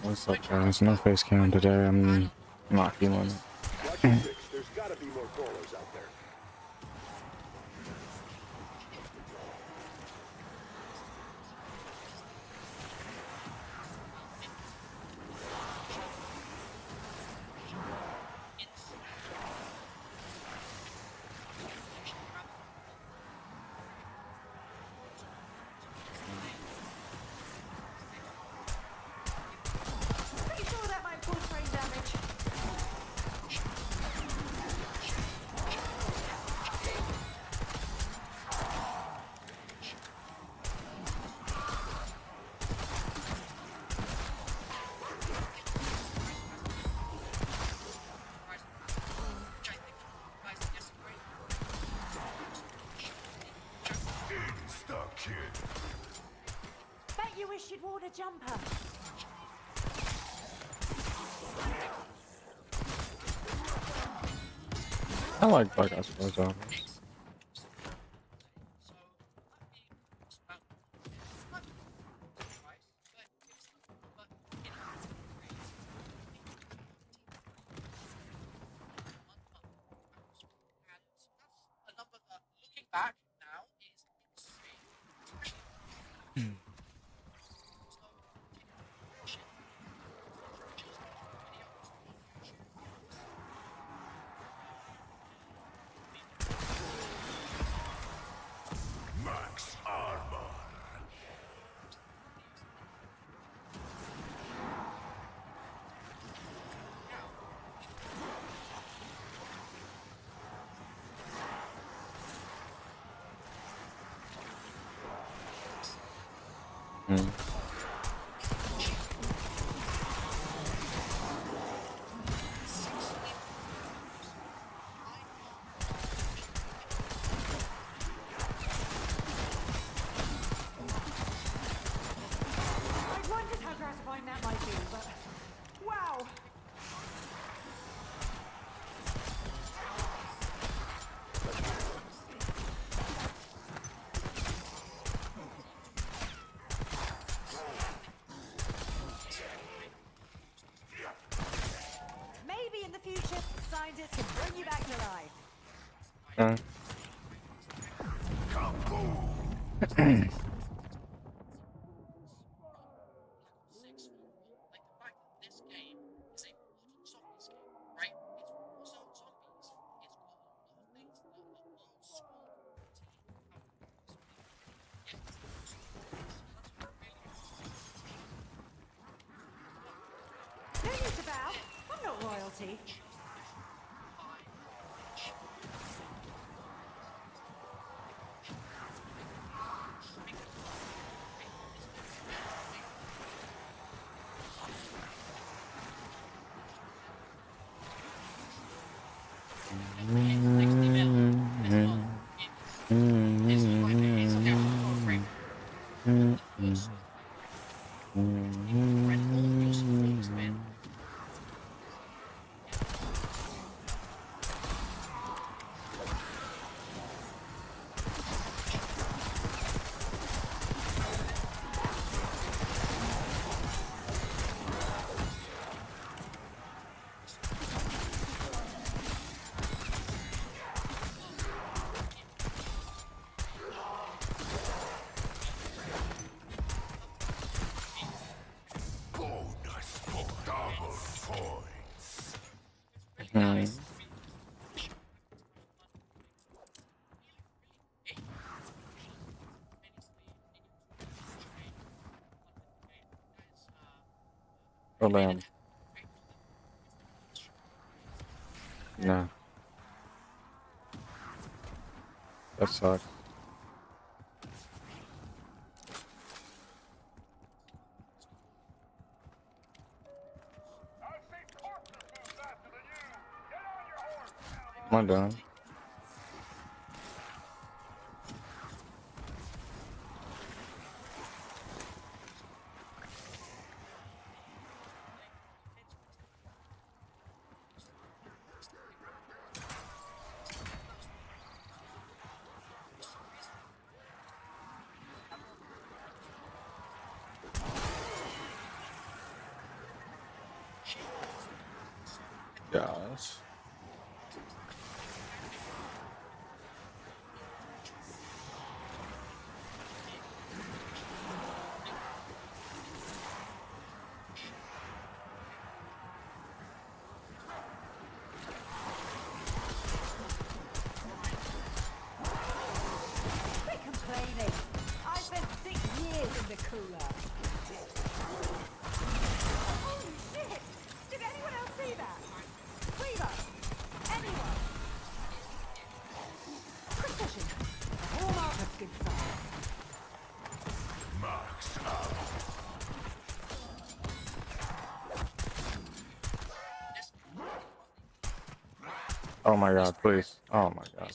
What's up, guys? No face cam today. I'm not feeling Watch your it. six. There's gotta be more crawlers out there. Pretty sure that might cause brain damage. Stuck, kid. Bet you wish you'd worn a jumper. I like Black Ops 4 zombies. Max armor. Hmm. I wondered how gratifying that might be, but wow. Maybe in the future, scientists can bring you back to life. Kaboom! No need to bow. I'm not royalty. Bonus for double points. Hmm. Oh, damn. Nah. That sucks. I've seen corpses move faster than you. Get on your horse, Am I done? gosh. Quit complaining. I spent 6 years in the cooler. Holy shit! Did anyone else see that? Cleaver! Anyone? Precision. A hallmark of good science. Marks up. Oh my god, please. Oh my god.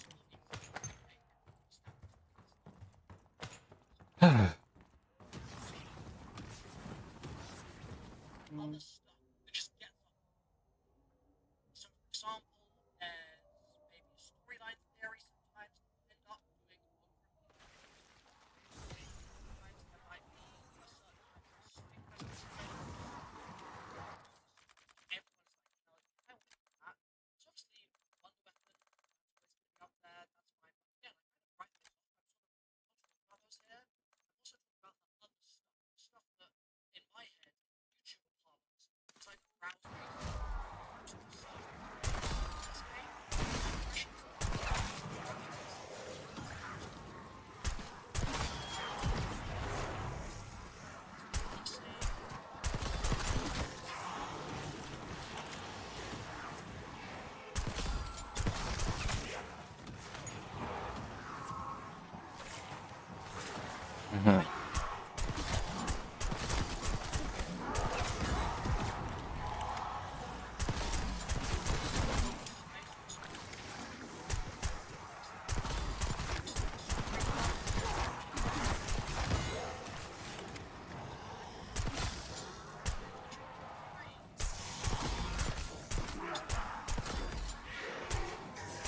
Mhm.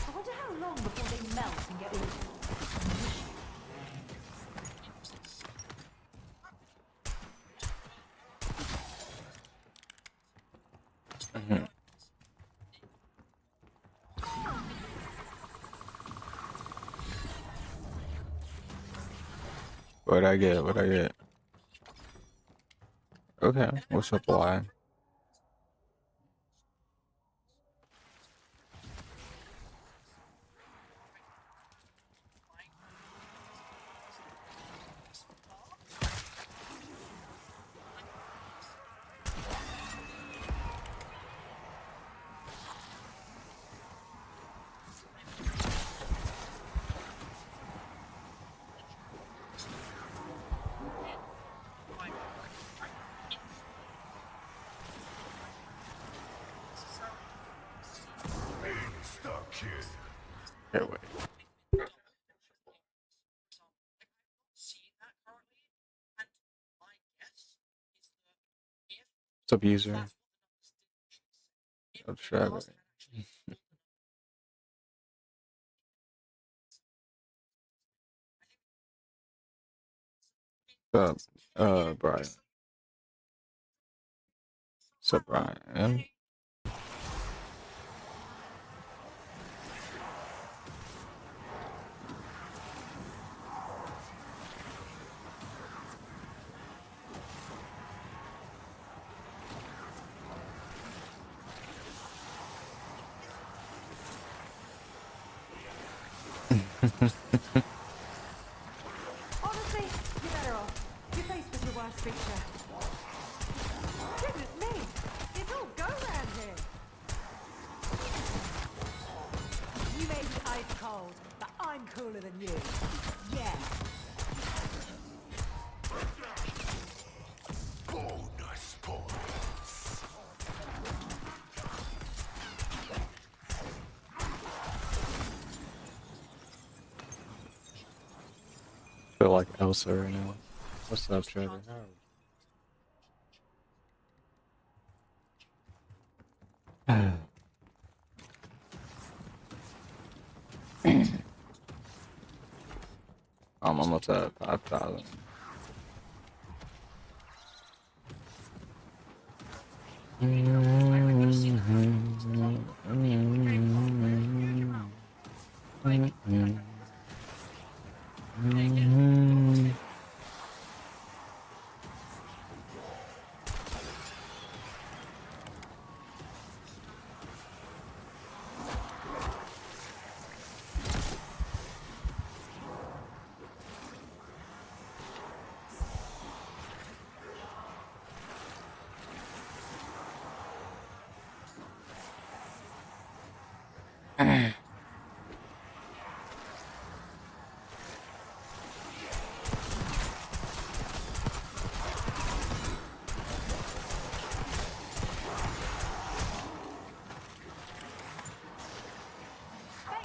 I wonder how long before they melt and get all Mhm. What'd I get? What'd I get? Okay, what's up, boy? Insta-kill. Okay, wait. What's up, user? Subscriber. What's up, Brian? What's up, Brian? Honestly, you're better off. Your face was your worst feature. Goodness me! It's all go round here. You may be ice cold, but I'm cooler than you. Yeah. Bonus points. Feel like Elsa right now. What's up, Trevor? How I'm almost at 5,000. Bet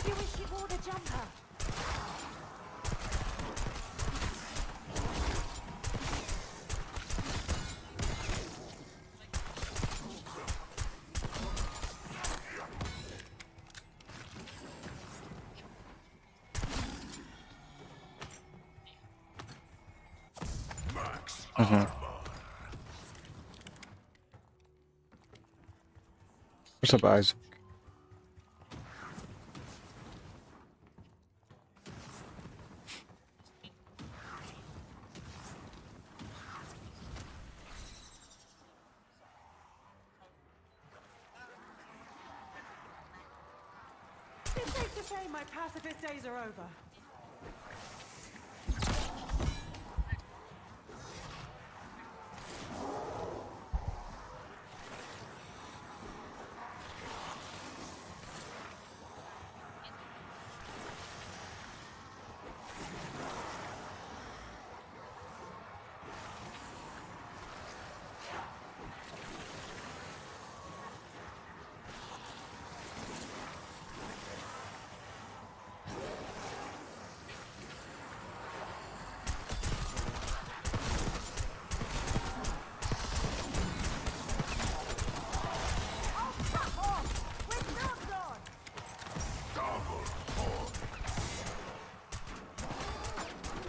you wish you wore the jumper. What's up, Isaac? It's safe to say my pacifist days are over.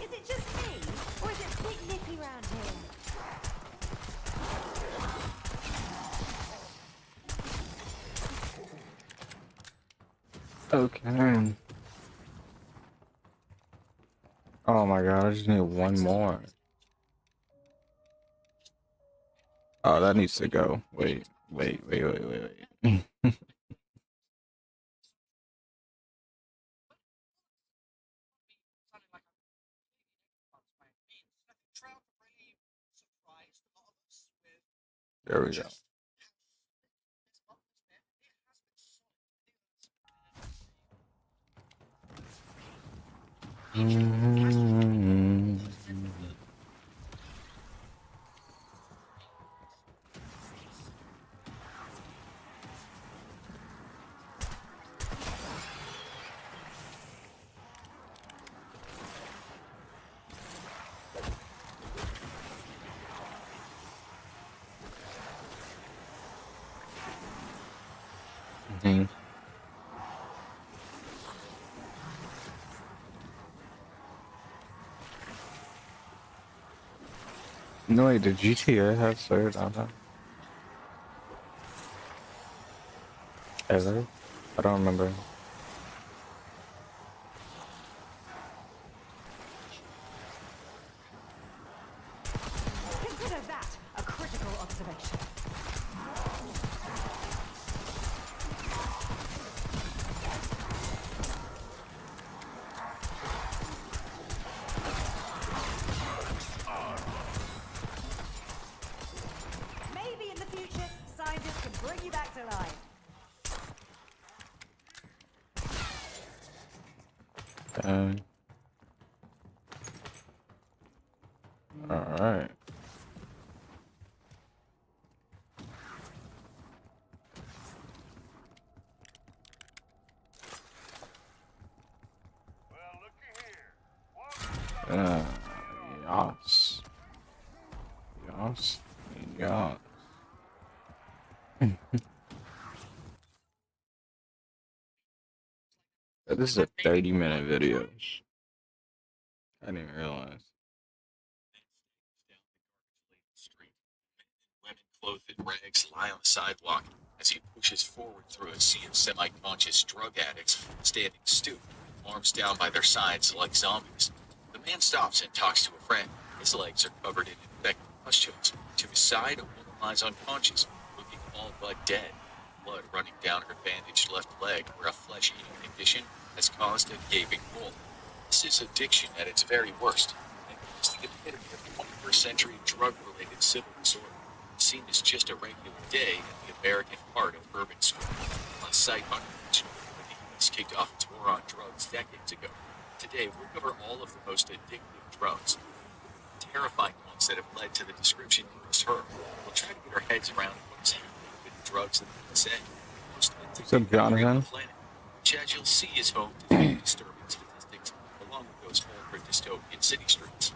Is it just me, or is it a bit nippy round here? Okay. Oh my god, I just need one more. Oh, that needs to go. Wait. There we go. No, wait, did GTA have third on that? Ever? I don't remember. Consider that a critical observation. Maybe in the future, scientists can bring you back to life. Alright. Well, looky here. Welcome to Yas. Yas. Yas. This is a 30-minute video. I didn't even realize. Women clothed in rags lie on the sidewalk. as he pushes forward through a sea of semi-conscious drug addicts standing stooped, arms down by their sides like zombies. The man stops and talks to a friend. His legs are covered in infected pustules. To his side, a woman lies unconscious, looking all but dead, blood running down her bandaged left leg where a flesh-eating condition has caused a gaping hole. This is addiction at its very worst, and it's the epitome of 21st century drug-related civil disorder, seen as just a regular day in the American heart of urban school, a sight unimaginable when the U.S. kicked off its war on drugs decades ago. Today, we'll cover all of the most addictive drugs, terrifying ones that have led to the description you just heard. We'll try to get our heads around what is happening with drugs in the USA, most What's up, addictive country on the Jonathan? planet, which, as you'll see, is home to some disturbing statistics, along with those ultra dystopian city streets.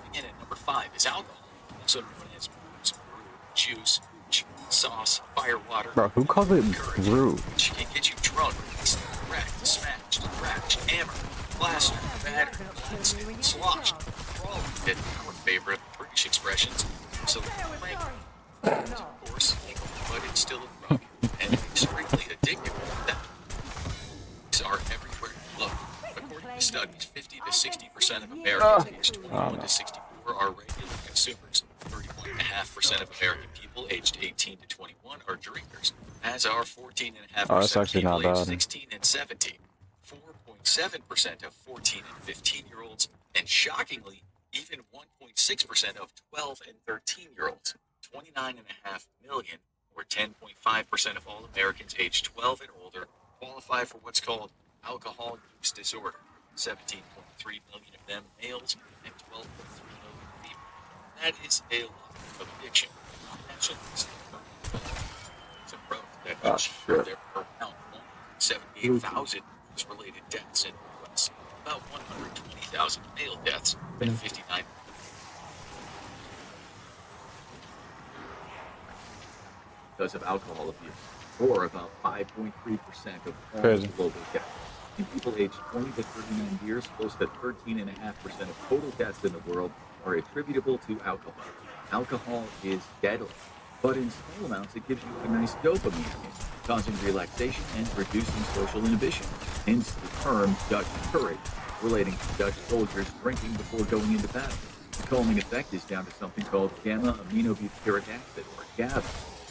Again, at number 5 is alcohol, also known as booze, brew, juice, sauce, firewater, Bro, who calls it courage, brew? which can get you drunk, wrecked, smashed, thrashed, hammered, plastered, battered, blasted, sloshed. All of it, our favorite British expressions. So, of course, but it's still a drug and extremely addictive. These are everywhere you look. According to studies, 50 to 60% of Americans aged 21 to 64 are regular consumers. 31.5% of American people aged 18 to 21 are drinkers, as are 14.5% Oh, that's of actually people not aged bad. 16 and 17. 4.7% of 14 and 15-year-olds, and shockingly, even 1.6% of 12 and 13-year-olds. 29.5 million, or 10.5% of all Americans aged 12 and older, qualify for what's called alcohol use disorder. 17.3 million of them males and 12.3 million females. That is a lot of addiction. Imagine this it's a growth that Oh, each shit. year there are around 178,000 related deaths in the U.S., about 120,000 male deaths, and 59 because of alcohol abuse, or about 5.3% of all Crazy. global deaths. In people aged 20 to 39 years, close to 13.5% of total deaths in the world are attributable to alcohol. Alcohol is deadly, but in small amounts it gives you a nice dopamine hit, causing relaxation and reducing social inhibition. Hence the term Dutch courage, relating to Dutch soldiers drinking before going into battle. The calming effect is down to something called gamma-aminobutyric acid, or GABA,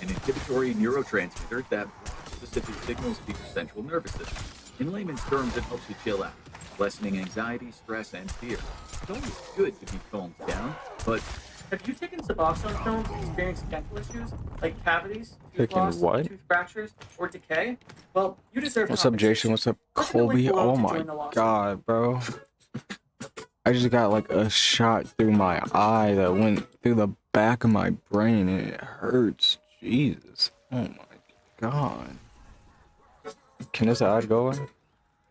an inhibitory neurotransmitter that blocks specific signals to your central nervous system. In layman's terms, it helps you chill out, lessening anxiety, stress, and fear. It's always good to be calmed down, but Have you taken Suboxone pills and experienced dental issues like cavities, tooth Taking loss, what? tooth fractures, or decay? Well, you deserve What's up, Jason? compensation. What's up, Click the link Colby? below Oh to my join the lawsuit. god, bro. I just got like a shot through my eye that went through the back of my brain and it hurts. Jesus. Oh my god. Can this ad go in?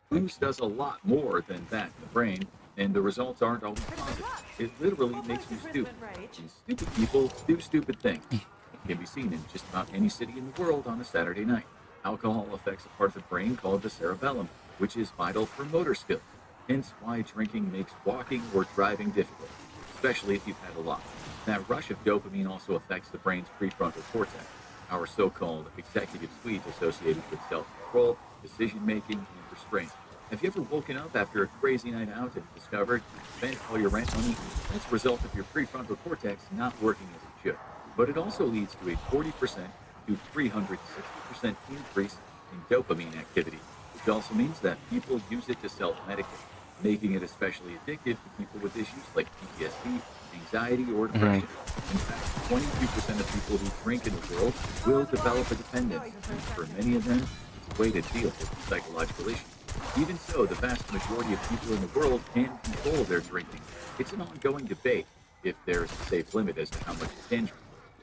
booze does a lot more than that in the brain, and the results aren't always positive. It literally makes you stupid. And stupid people do stupid things. It can be seen in just about any city in the world on a Saturday night. Alcohol affects a part of the brain called the cerebellum, which is vital for motor skills. Hence why drinking makes walking or driving difficult, especially if you've had a lot. That rush of dopamine also affects the brain's prefrontal cortex, our so-called executive suite associated with self-control, decision-making, and restraint. Have you ever woken up after a crazy night out and discovered you spent all your rent money? That's a result of your prefrontal cortex not working as it should. But it also leads to a 40% to 360% increase in dopamine activity, which also means that people use it to self-medicate, making it especially addictive to people with issues like PTSD, anxiety, or depression. In fact, 22% of people who drink in the world will develop a dependence, and for many of them, it's a way to deal with psychological issues. Even so, the vast majority of people in the world can control their drinking. It's an ongoing debate if there is a safe limit as to how much you can drink.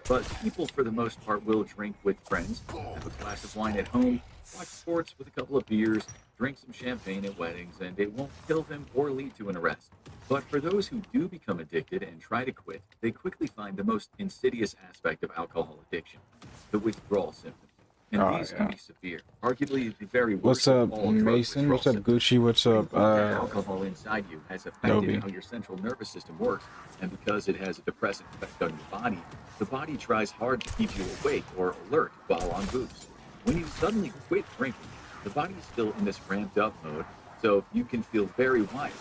But people, for the most part, will drink with friends, have a glass of wine at home, watch sports with a couple of beers, drink some champagne at weddings, and it won't kill them or lead to an arrest. But for those who do become addicted and try to quit, they quickly find the most insidious aspect of alcohol addiction, the withdrawal symptoms. And Oh, these yeah. can be severe, arguably the very What's worst up, of all drug Mason? What's up, withdrawal symptoms. Gucci? What's up, Alcohol inside you has affected Nobi? how your central nervous system works, and because it has a depressant effect on your body, the body tries hard to keep you awake or alert while on booze. When you suddenly quit drinking, the body is still in this ramped up mode, so you can feel very wired,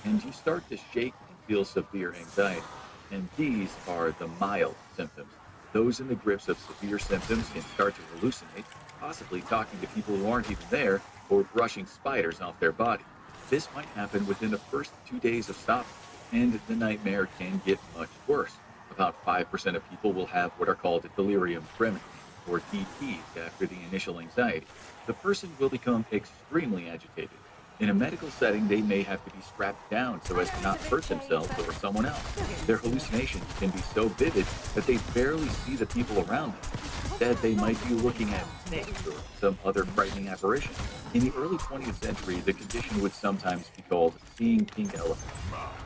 and you start to shake and feel severe anxiety. And these are the mild symptoms. Those in the grips of severe symptoms can start to hallucinate, possibly talking to people who aren't even there, or brushing spiders off their body. This might happen within the first 2 days of stopping, and the nightmare can get much worse. About 5% of people will have what are called delirium tremens, or DTs, after the initial anxiety. The person will become extremely agitated. In a medical setting, they may have to be strapped down so as to not hurt themselves or someone else. Their hallucinations can be so vivid that they barely see the people around them. Instead, they might be looking at snakes or some other frightening apparition. In the early 20th century, the condition would sometimes be called seeing pink elephants.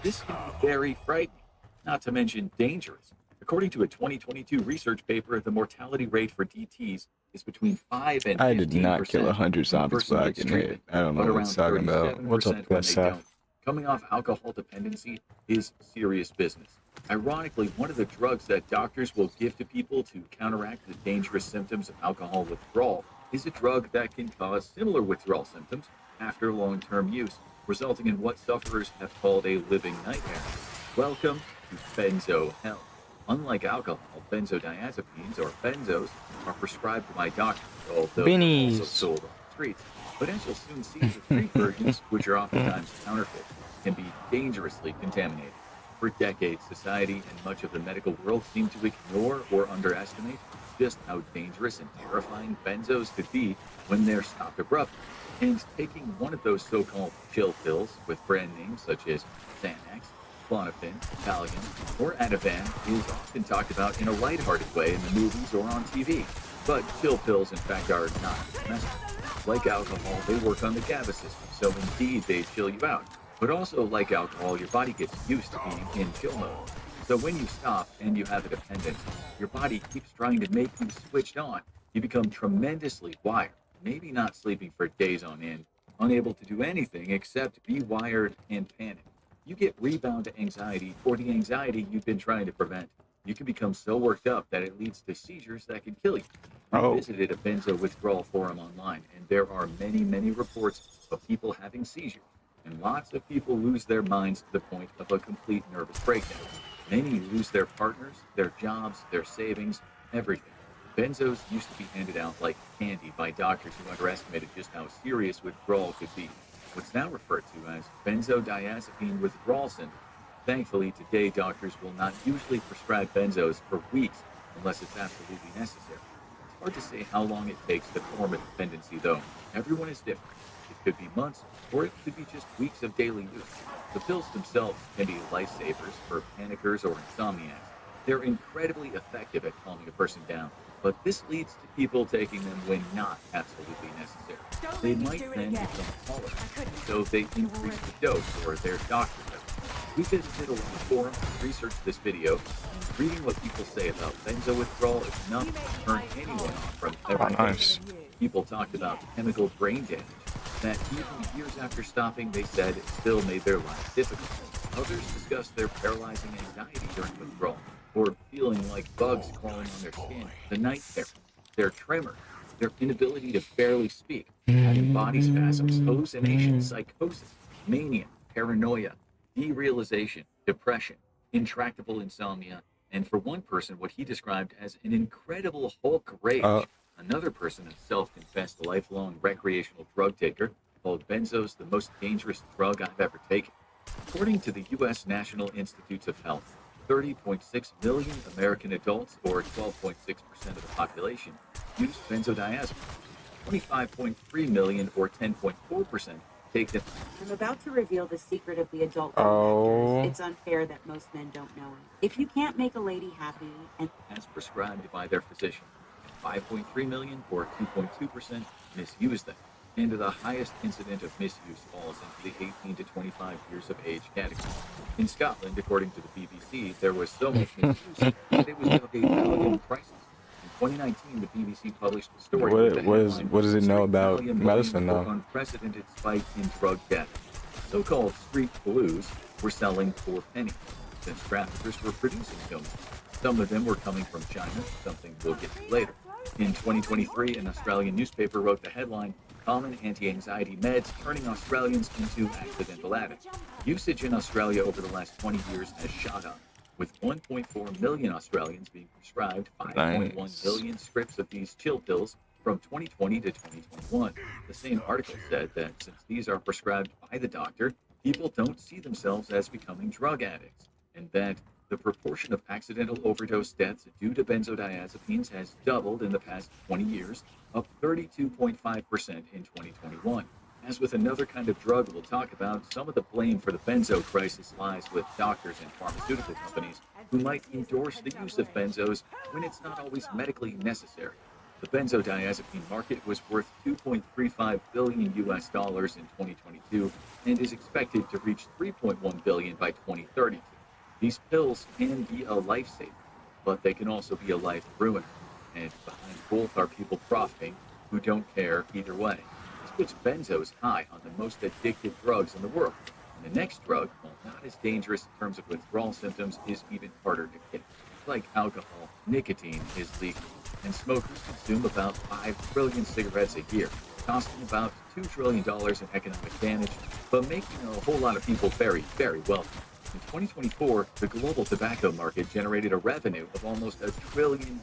This can be very frightening, not to mention dangerous. According to a 2022 research paper, the mortality rate for DTs is between 5 and 15%. I did not kill 100 when a zombies person by gets getting hit. treated, I don't know but what around it's talking about. What's up, 37% when they SF? don't. Coming off alcohol dependency is serious business. Ironically, one of the drugs that doctors will give to people to counteract the dangerous symptoms of alcohol withdrawal is a drug that can cause similar withdrawal symptoms after long-term use, resulting in what sufferers have called a living nightmare. Welcome to benzo hell. Unlike alcohol, benzodiazepines, or benzos, are prescribed by doctors, although they're also Bennies. sold on the streets. But as you'll soon see, the street versions, which are oftentimes counterfeit, can be dangerously contaminated. For decades, society and much of the medical world seem to ignore or underestimate just how dangerous and terrifying benzos could be when they're stopped abruptly. And taking one of those so-called chill pills with brand names such as Xanax, Klonopin, Valium, or Ativan is often talked about in a lighthearted way in the movies or on TV. But chill pills, in fact, are not domestic. Like alcohol, they work on the GABA system, so indeed they chill you out. But also, like alcohol, your body gets used to being in chill mode. So when you stop and you have a dependence, your body keeps trying to make you switched on. You become tremendously wired, maybe not sleeping for days on end, unable to do anything except be wired and panic. You get rebound anxiety for the anxiety you've been trying to prevent. You can become so worked up that it leads to seizures that can kill you. I visited a benzo withdrawal forum online, and there are many, many reports of people having seizures, and lots of people lose their minds to the point of a complete nervous breakdown. Many lose their partners, their jobs, their savings, everything. Benzos used to be handed out like candy by doctors who underestimated just how serious withdrawal could be. What's now referred to as benzodiazepine withdrawal syndrome. Thankfully, today doctors will not usually prescribe benzos for weeks unless it's absolutely necessary. It's hard to say how long it takes to form a dependency, though. Everyone is different. It could be months, or it could be just weeks of daily use. The pills themselves can be lifesavers for panickers or insomniacs. They're incredibly effective at calming a person down, but this leads to people taking them when not absolutely necessary. They might then become tolerant, so they increase the dose, or their doctor does. We visited a forum to research this video, and reading what people say about benzo withdrawal is enough to turn anyone on from everything. Nice. People talked about chemical brain damage that even years after stopping, they said it still made their lives difficult. Others discussed their paralyzing anxiety during withdrawal, or feeling like bugs crawling on their skin, the night terrors, their tremor, their inability to barely speak, having body spasms, hallucinations, psychosis, mania, paranoia, derealization, depression, intractable insomnia, and for one person, what he described as an incredible Hulk rage. Another person, a self-confessed lifelong recreational drug taker, called benzos the most dangerous drug I've ever taken. According to the U.S. National Institutes of Health, 30.6 million American adults, or 12.6% of the population, use benzodiazepines. 25.3 million, or 10.4%, take them. I'm about to reveal the secret of the adult Oh. actors. It's unfair that most men don't know it. If you can't make a lady happy and As prescribed by their physician. 5.3 million, or 2.2%, misuse them. And the highest incident of misuse falls into the 18 to 25 years of age category. In Scotland, according to the BBC, there was so much misuse that it was of a Valium crisis. In 2019, the BBC published a story with the headline, What does it know "Street about Valium medicine, blamed for though? Unprecedented spike in drug death." So-called street blues were selling for pennies, since traffickers were producing so much. Some of them were coming from China, something we'll get to later. In 2023, an Australian newspaper wrote the headline, "Common Anti-Anxiety Meds Turning Australians into Accidental Addicts." Usage in Australia over the last 20 years has shot up, with 1.4 million Australians being prescribed 5.1 Nice. million scripts of these chill pills from 2020 to 2021. The same article said that since these are prescribed by the doctor, people don't see themselves as becoming drug addicts, and that the proportion of accidental overdose deaths due to benzodiazepines has doubled in the past 20 years, up 32.5% in 2021. As with another kind of drug we'll talk about, some of the blame for the benzo crisis lies with doctors and pharmaceutical companies who might endorse the use of benzos when it's not always medically necessary. The benzodiazepine market was worth 2.35 billion US dollars in 2022 and is expected to reach 3.1 billion by 2032. These pills can be a lifesaver, but they can also be a life ruiner. And behind both are people profiting who don't care either way. This puts benzos high on the most addictive drugs in the world. And the next drug, while not as dangerous in terms of withdrawal symptoms, is even harder to kick. Like alcohol, nicotine is legal, and smokers consume about 5 trillion cigarettes a year, costing about $2 trillion in economic damage, but making a whole lot of people very, very wealthy. In 2024, the global tobacco market generated a revenue of almost $1 trillion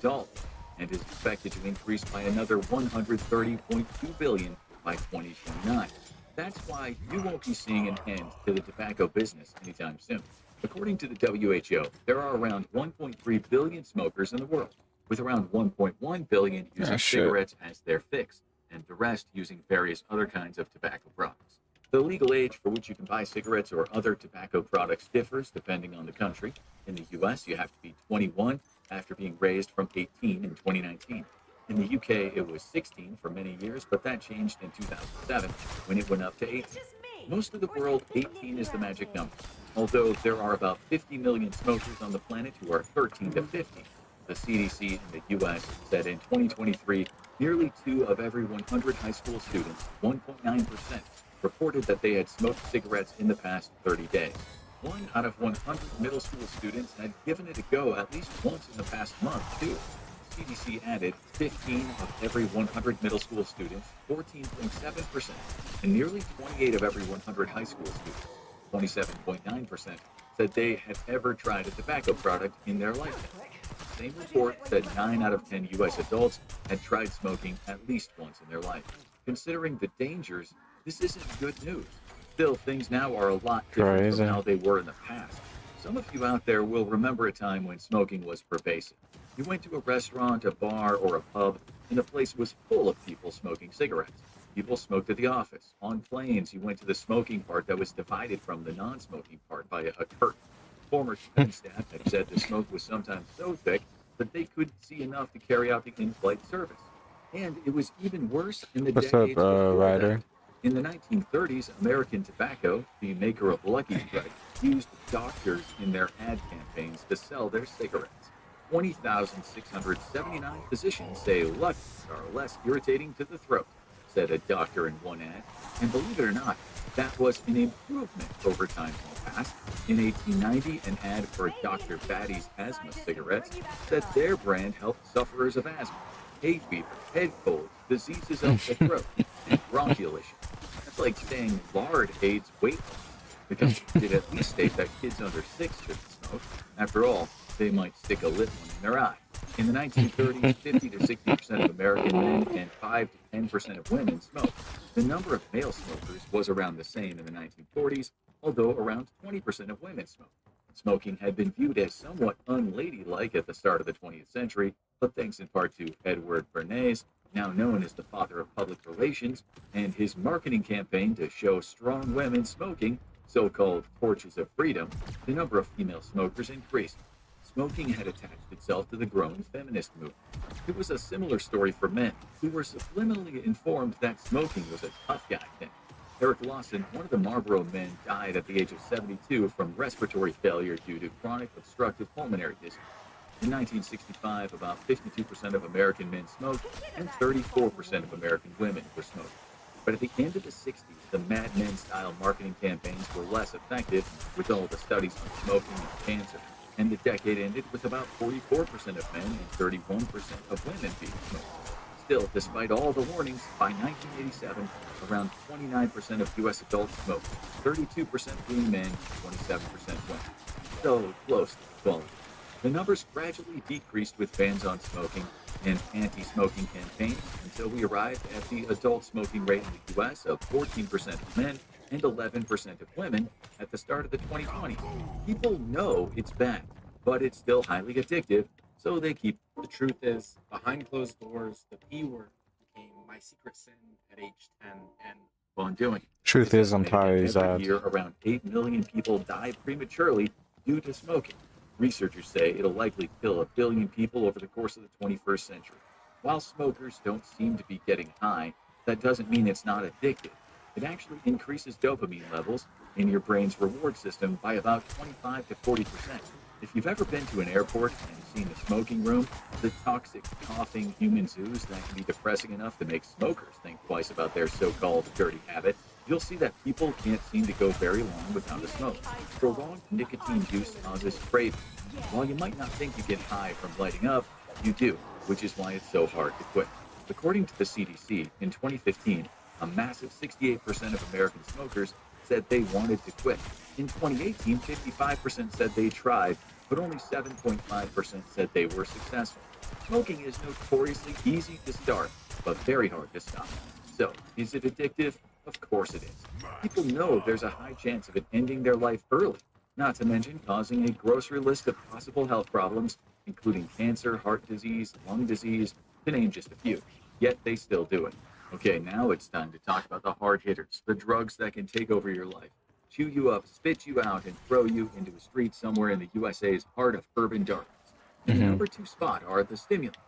and is expected to increase by another $130.2 billion by 2029. That's why you won't be seeing an end to the tobacco business anytime soon. According to the WHO, there are around 1.3 billion smokers in the world, with around 1.1 billion using cigarettes as their fix, and the rest using various other kinds of tobacco products. The legal age for which you can buy cigarettes or other tobacco products differs depending on the country. In the US, you have to be 21 after being raised from 18 in 2019. In the UK, it was 16 for many years, but that changed in 2007 when it went up to 18. Most of the world, 18 is the magic number, although there are about 50 million smokers on the planet who are 13 to 15. The CDC in the US said in 2023, nearly 2 of every 100 high school students, 1.9%, reported that they had smoked cigarettes in the past 30 days. 1 out of 100 middle school students had given it a go at least once in the past month, too. CDC added 15 of every 100 middle school students, 14.7%, and nearly 28 of every 100 high school students, 27.9%, said they had ever tried a tobacco product in their lifetime. The same report said 9 out of 10 U.S. adults had tried smoking at least once in their life. Considering the dangers, this isn't good news. Still, things now are a lot different from how they were in the past. Some of you out there will remember a time when smoking was pervasive. You went to a restaurant, a bar, or a pub, and the place was full of people smoking cigarettes. People smoked at the office. On planes, you went to the smoking part that was divided from the non-smoking part by a curtain. Former cabin staff had said the smoke was sometimes so thick that they couldn't see enough to carry out the in-flight service. And it was even worse in the decades before that. In the 1930s, American Tobacco, the maker of Lucky Strike, used doctors in their ad campaigns to sell their cigarettes. 20,679 physicians say Luckies are less irritating to the throat, said a doctor in one ad. And believe it or not, that was an improvement over time in the past. In 1890, an ad for Dr. Batty's asthma cigarettes said their brand helped sufferers of asthma, hay fever, head colds, diseases of the throat, and bronchial issues. That's like saying lard aids weight loss. The company did at least state that kids under 6 shouldn't smoke. After all, they might stick a lit one in their eye. In the 1930s, 50 to 60% of American men and 5 to 10% of women smoked. The number of male smokers was around the same in the 1940s, although around 20% of women smoked. Smoking had been viewed as somewhat unladylike at the start of the 20th century, but thanks in part to Edward Bernays, now known as the father of public relations, and his marketing campaign to show strong women smoking, so-called torches of freedom, the number of female smokers increased. Smoking had attached itself to the growing feminist movement. It was a similar story for men, who were subliminally informed that smoking was a tough guy thing. Eric Lawson, one of the Marlboro men, died at the age of 72 from respiratory failure due to chronic obstructive pulmonary disease. In 1965, about 52% of American men smoked, and 34% of American women were smoking. But at the end of the 60s, the Mad Men-style marketing campaigns were less effective, with all the studies on smoking and cancer. and the decade ended with about 44% of men and 31% of women being smokers. Still, despite all the warnings, by 1987, around 29% of U.S. adults smoked, 32% being men, 27% women. So close to equality. The numbers gradually decreased with bans on smoking and anti-smoking campaigns until we arrived at the adult smoking rate in the U.S. of 14% of men and 11% of women at the start of the 2020s. People know it's bad, but it's still highly addictive, so they keep. The truth is, behind closed doors, the P word became my secret sin at age 10, and On doing it. Truth is, I'm tired of these Every ads. year, around 8 million people die prematurely due to smoking. Researchers say it'll likely kill 1 billion people over the course of the 21st century. While smokers don't seem to be getting high, that doesn't mean it's not addictive. It actually increases dopamine levels in your brain's reward system by about 25 to 40%. If you've ever been to an airport and seen a smoking room, the toxic, coughing human zoos that can be depressing enough to make smokers think twice about their so-called dirty habit, you'll see that people can't seem to go very long without a smoke. Prolonged nicotine use causes craving. While you might not think you get high from lighting up, you do, which is why it's so hard to quit. According to the CDC, in 2015, a massive 68% of American smokers said they wanted to quit. In 2018, 55% said they tried, but only 7.5% said they were successful. Smoking is notoriously easy to start, but very hard to stop. So, is it addictive? Of course it is. People know there's a high chance of it ending their life early, not to mention causing a grocery list of possible health problems, including cancer, heart disease, lung disease, to name just a few. Yet they still do it. Okay, now it's time to talk about the hard hitters, the drugs that can take over your life, chew you up, spit you out, and throw you into a street somewhere in the USA's heart of urban darkness. In the number 2 spot are the stimulants.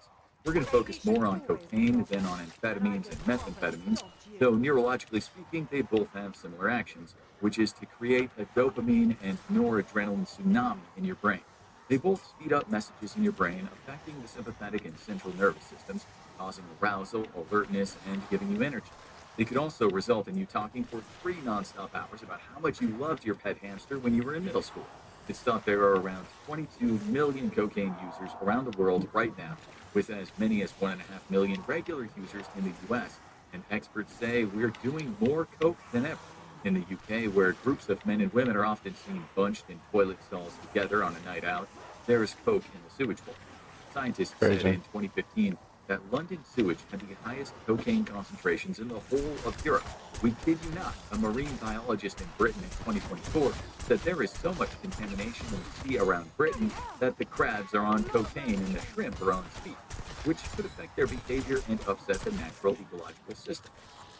We're going to focus more on cocaine than on amphetamines and methamphetamines, though neurologically speaking, they both have similar actions, which is to create a dopamine and noradrenaline tsunami in your brain. They both speed up messages in your brain, affecting the sympathetic and central nervous systems, causing arousal, alertness, and giving you energy. They could also result in you talking for 3 nonstop hours about how much you loved your pet hamster when you were in middle school. It's thought there are around 22 million cocaine users around the world right now, with as many as 1.5 million regular users in the US, and experts say we're doing more coke than ever. In the UK, where groups of men and women are often seen bunched in toilet stalls together on a night out, there is coke in the sewage bowl. Scientists said in 2015 that London sewage had the highest cocaine concentrations in the whole of Europe. We kid you not, a marine biologist in Britain in 2024 said there is so much contamination in the sea around Britain that the crabs are on cocaine and the shrimp are on speed, which could affect their behavior and upset the natural ecological system.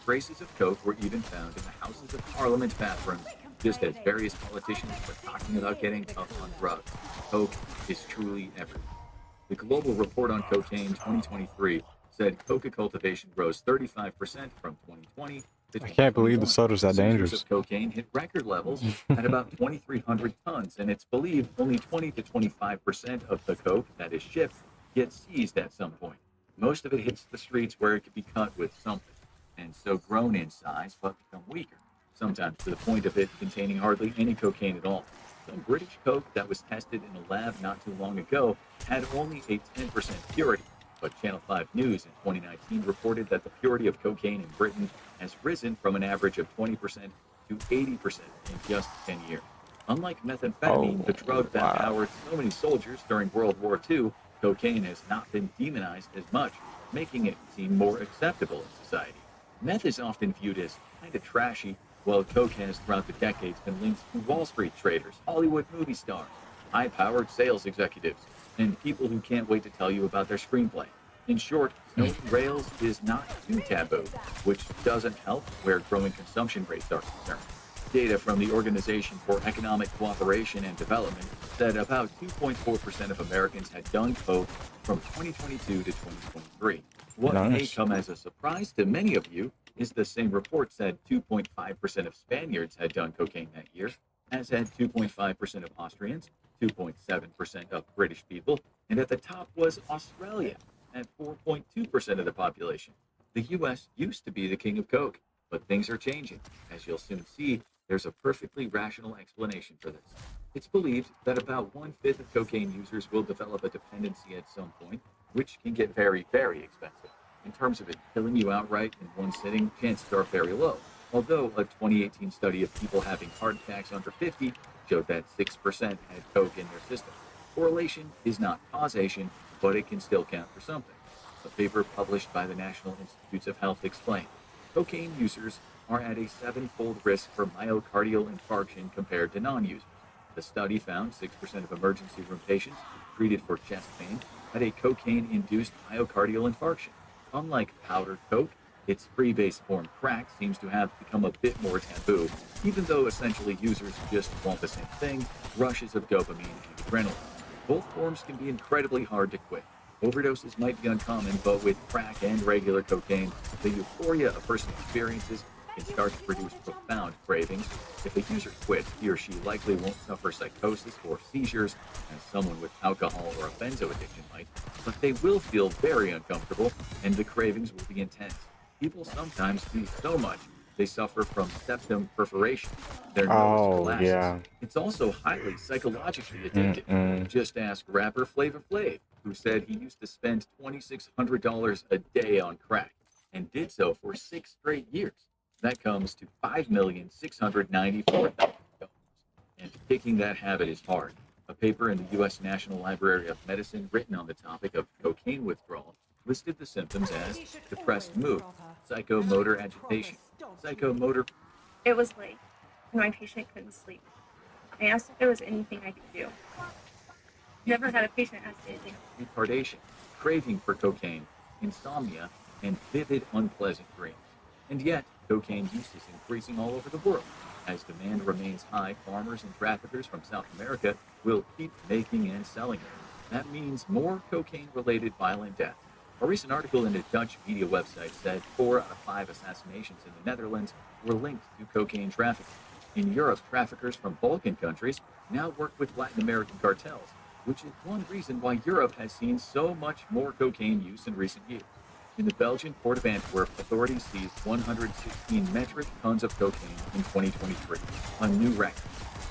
Traces of coke were even found in the Houses of Parliament bathrooms, just as various politicians were talking about getting tough on drugs. Coke is truly everywhere. The Global Report on Cocaine 2023 said coca cultivation rose 35% from 2020 to I can't believe the 2021. soda's that Users dangerous. of cocaine hit record levels at about 2,300 tons, and it's believed only 20 to 25% of the coke that is shipped gets seized at some point. Most of it hits the streets where it could be cut with something, and so grown in size but become weaker, sometimes to the point of it containing hardly any cocaine at all. Some British coke that was tested in a lab not too long ago had only a 10% purity, but Channel 5 News in 2019 reported that the purity of cocaine in Britain has risen from an average of 20% to 80% in just 10 years. Unlike methamphetamine, the drug that powered so many soldiers during World War II, cocaine has not been demonized as much, making it seem more acceptable in society. Meth is often viewed as kind of trashy, while coke has throughout the decades been linked to Wall Street traders, Hollywood movie stars, high-powered sales executives, and people who can't wait to tell you about their screenplay. In short, smoking rails is not too taboo, which doesn't help where growing consumption rates are concerned. Data from the Organization for Economic Cooperation and Development said about 2.4% of Americans had done coke from 2022 to 2023. What may come as a surprise to many of you is the same report said 2.5% of Spaniards had done cocaine that year, as had 2.5% of Austrians, 2.7% of British people, and at the top was Australia at 4.2% of the population. The US used to be the king of coke, but things are changing. As you'll soon see, there's a perfectly rational explanation for this. It's believed that about 1/5 of cocaine users will develop a dependency at some point, which can get very, very expensive. In terms of it killing you outright in one sitting, chances are very low. Although a 2018 study of people having heart attacks under 50 showed that 6% had coke in their system. Correlation is not causation, but it can still count for something. A paper published by the National Institutes of Health explained cocaine users are at a seven-fold risk for myocardial infarction compared to non-users. The study found 6% of emergency room patients treated for chest pain had a cocaine-induced myocardial infarction. Unlike powdered coke, its freebase form crack seems to have become a bit more taboo, even though essentially users just want the same thing, rushes of dopamine and adrenaline. Both forms can be incredibly hard to quit. Overdoses might be uncommon, but with crack and regular cocaine, the euphoria a person experiences can start to produce profound cravings. If a user quits, he or she likely won't suffer psychosis or seizures as someone with alcohol or a benzo addiction might, but they will feel very uncomfortable and the cravings will be intense. People sometimes do so much they suffer from septum perforation. Their nose Oh, collapses. yeah. It's also highly psychologically addictive. Mm-mm. Just ask rapper Flavor Flav, who said he used to spend $2,600 a day on crack and did so for 6 straight years. That comes to $5,694,000. And kicking that habit is hard. A paper in the U.S. National Library of Medicine written on the topic of cocaine withdrawal listed the symptoms as depressed mood, psychomotor agitation, psychomotor. It was late, and my patient couldn't sleep. I asked if there was anything I could do. Never had a patient ask anything. Retardation, craving for cocaine, insomnia, and vivid, unpleasant dreams. And yet, cocaine use is increasing all over the world. As demand remains high, farmers and traffickers from South America will keep making and selling it. That means more cocaine-related violent deaths. A recent article in a Dutch media website said 4 out of 5 assassinations in the Netherlands were linked to cocaine trafficking. In Europe, traffickers from Balkan countries now work with Latin American cartels, which is one reason why Europe has seen so much more cocaine use in recent years. In the Belgian port of Antwerp, authorities seized 116 metric tons of cocaine in 2023, a new record.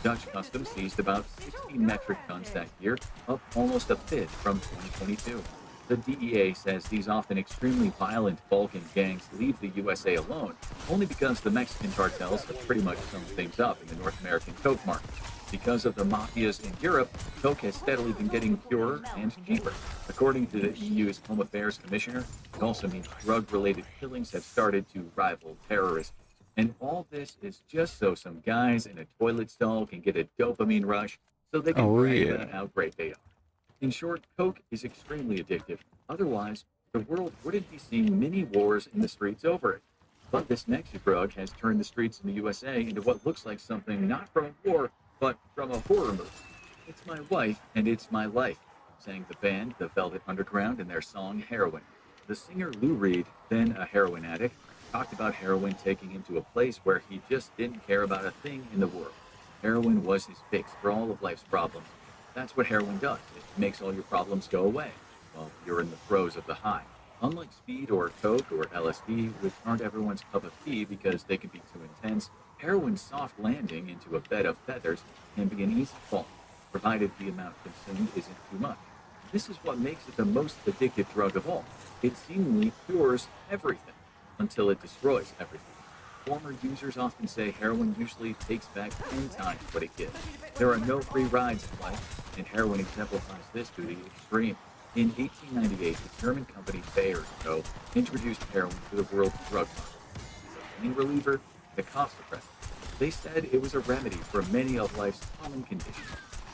Dutch customs seized about 16 metric tons that year, up almost a fifth from 2022. The DEA says these often extremely violent Balkan gangs leave the USA alone, only because the Mexican cartels have pretty much summed things up in the North American coke market. Because of the mafias in Europe, coke has steadily been getting purer and cheaper. According to the EU's Home Affairs Commissioner, it also means drug-related killings have started to rival terrorism. And all this is just so some guys in a toilet stall can get a dopamine rush so they can Oh, brag yeah. about how great they are. In short, coke is extremely addictive. Otherwise, the world wouldn't be seeing mini wars in the streets over it. But this next drug has turned the streets in the USA into what looks like something not from a war, but from a horror movie. It's my wife and it's my life, sang the band The Velvet Underground in their song Heroin. The singer Lou Reed, then a heroin addict, talked about heroin taking him to a place where he just didn't care about a thing in the world. Heroin was his fix for all of life's problems. That's what heroin does. It makes all your problems go away while you're in the throes of the high. Unlike speed or coke or LSD, which aren't everyone's cup of tea because they can be too intense, heroin's soft landing into a bed of feathers can be an easy fall, provided the amount consumed isn't too much. This is what makes it the most addictive drug of all. It seemingly cures everything until it destroys everything. Former users often say heroin usually takes back 10 times what it gives. There are no free rides in life, and heroin exemplifies this to the extreme. In 1898, the German company Bayer & Co. introduced heroin to the world's drug market. A pain reliever, a cough suppressant. They said it was a remedy for many of life's common conditions.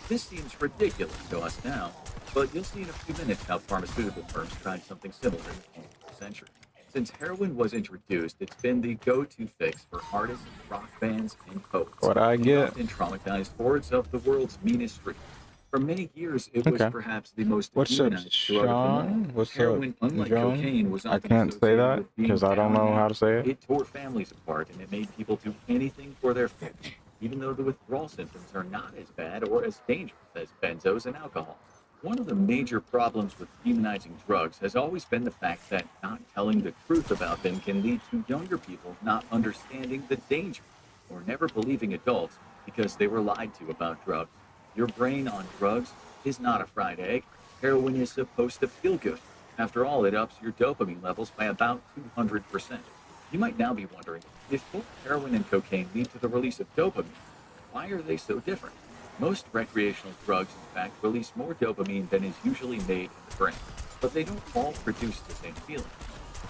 This seems ridiculous to us now, but you'll see in a few minutes how pharmaceutical firms tried something similar in the 20th century. Since heroin was introduced, it's been the go-to fix for artists, rock bands, and poets. What I and get? often traumatized hordes of the world's meanest streets. For many years, it was Okay. perhaps the most What's up, demonized drug of them all. Sean? What's up, Heroin, unlike John? cocaine, was I often can't say associated that with being because I don't down know and how out. to say it. It tore families apart, and it made people do anything for their fix, even though the withdrawal symptoms are not as bad or as dangerous as benzos and alcohol. One of the major problems with demonizing drugs has always been the fact that not telling the truth about them can lead to younger people not understanding the danger or never believing adults because they were lied to about drugs. Your brain on drugs is not a fried egg. Heroin is supposed to feel good. After all, it ups your dopamine levels by about 200%. You might now be wondering, if both heroin and cocaine lead to the release of dopamine, why are they so different? Most recreational drugs, in fact, release more dopamine than is usually made in the brain, but they don't all produce the same feeling.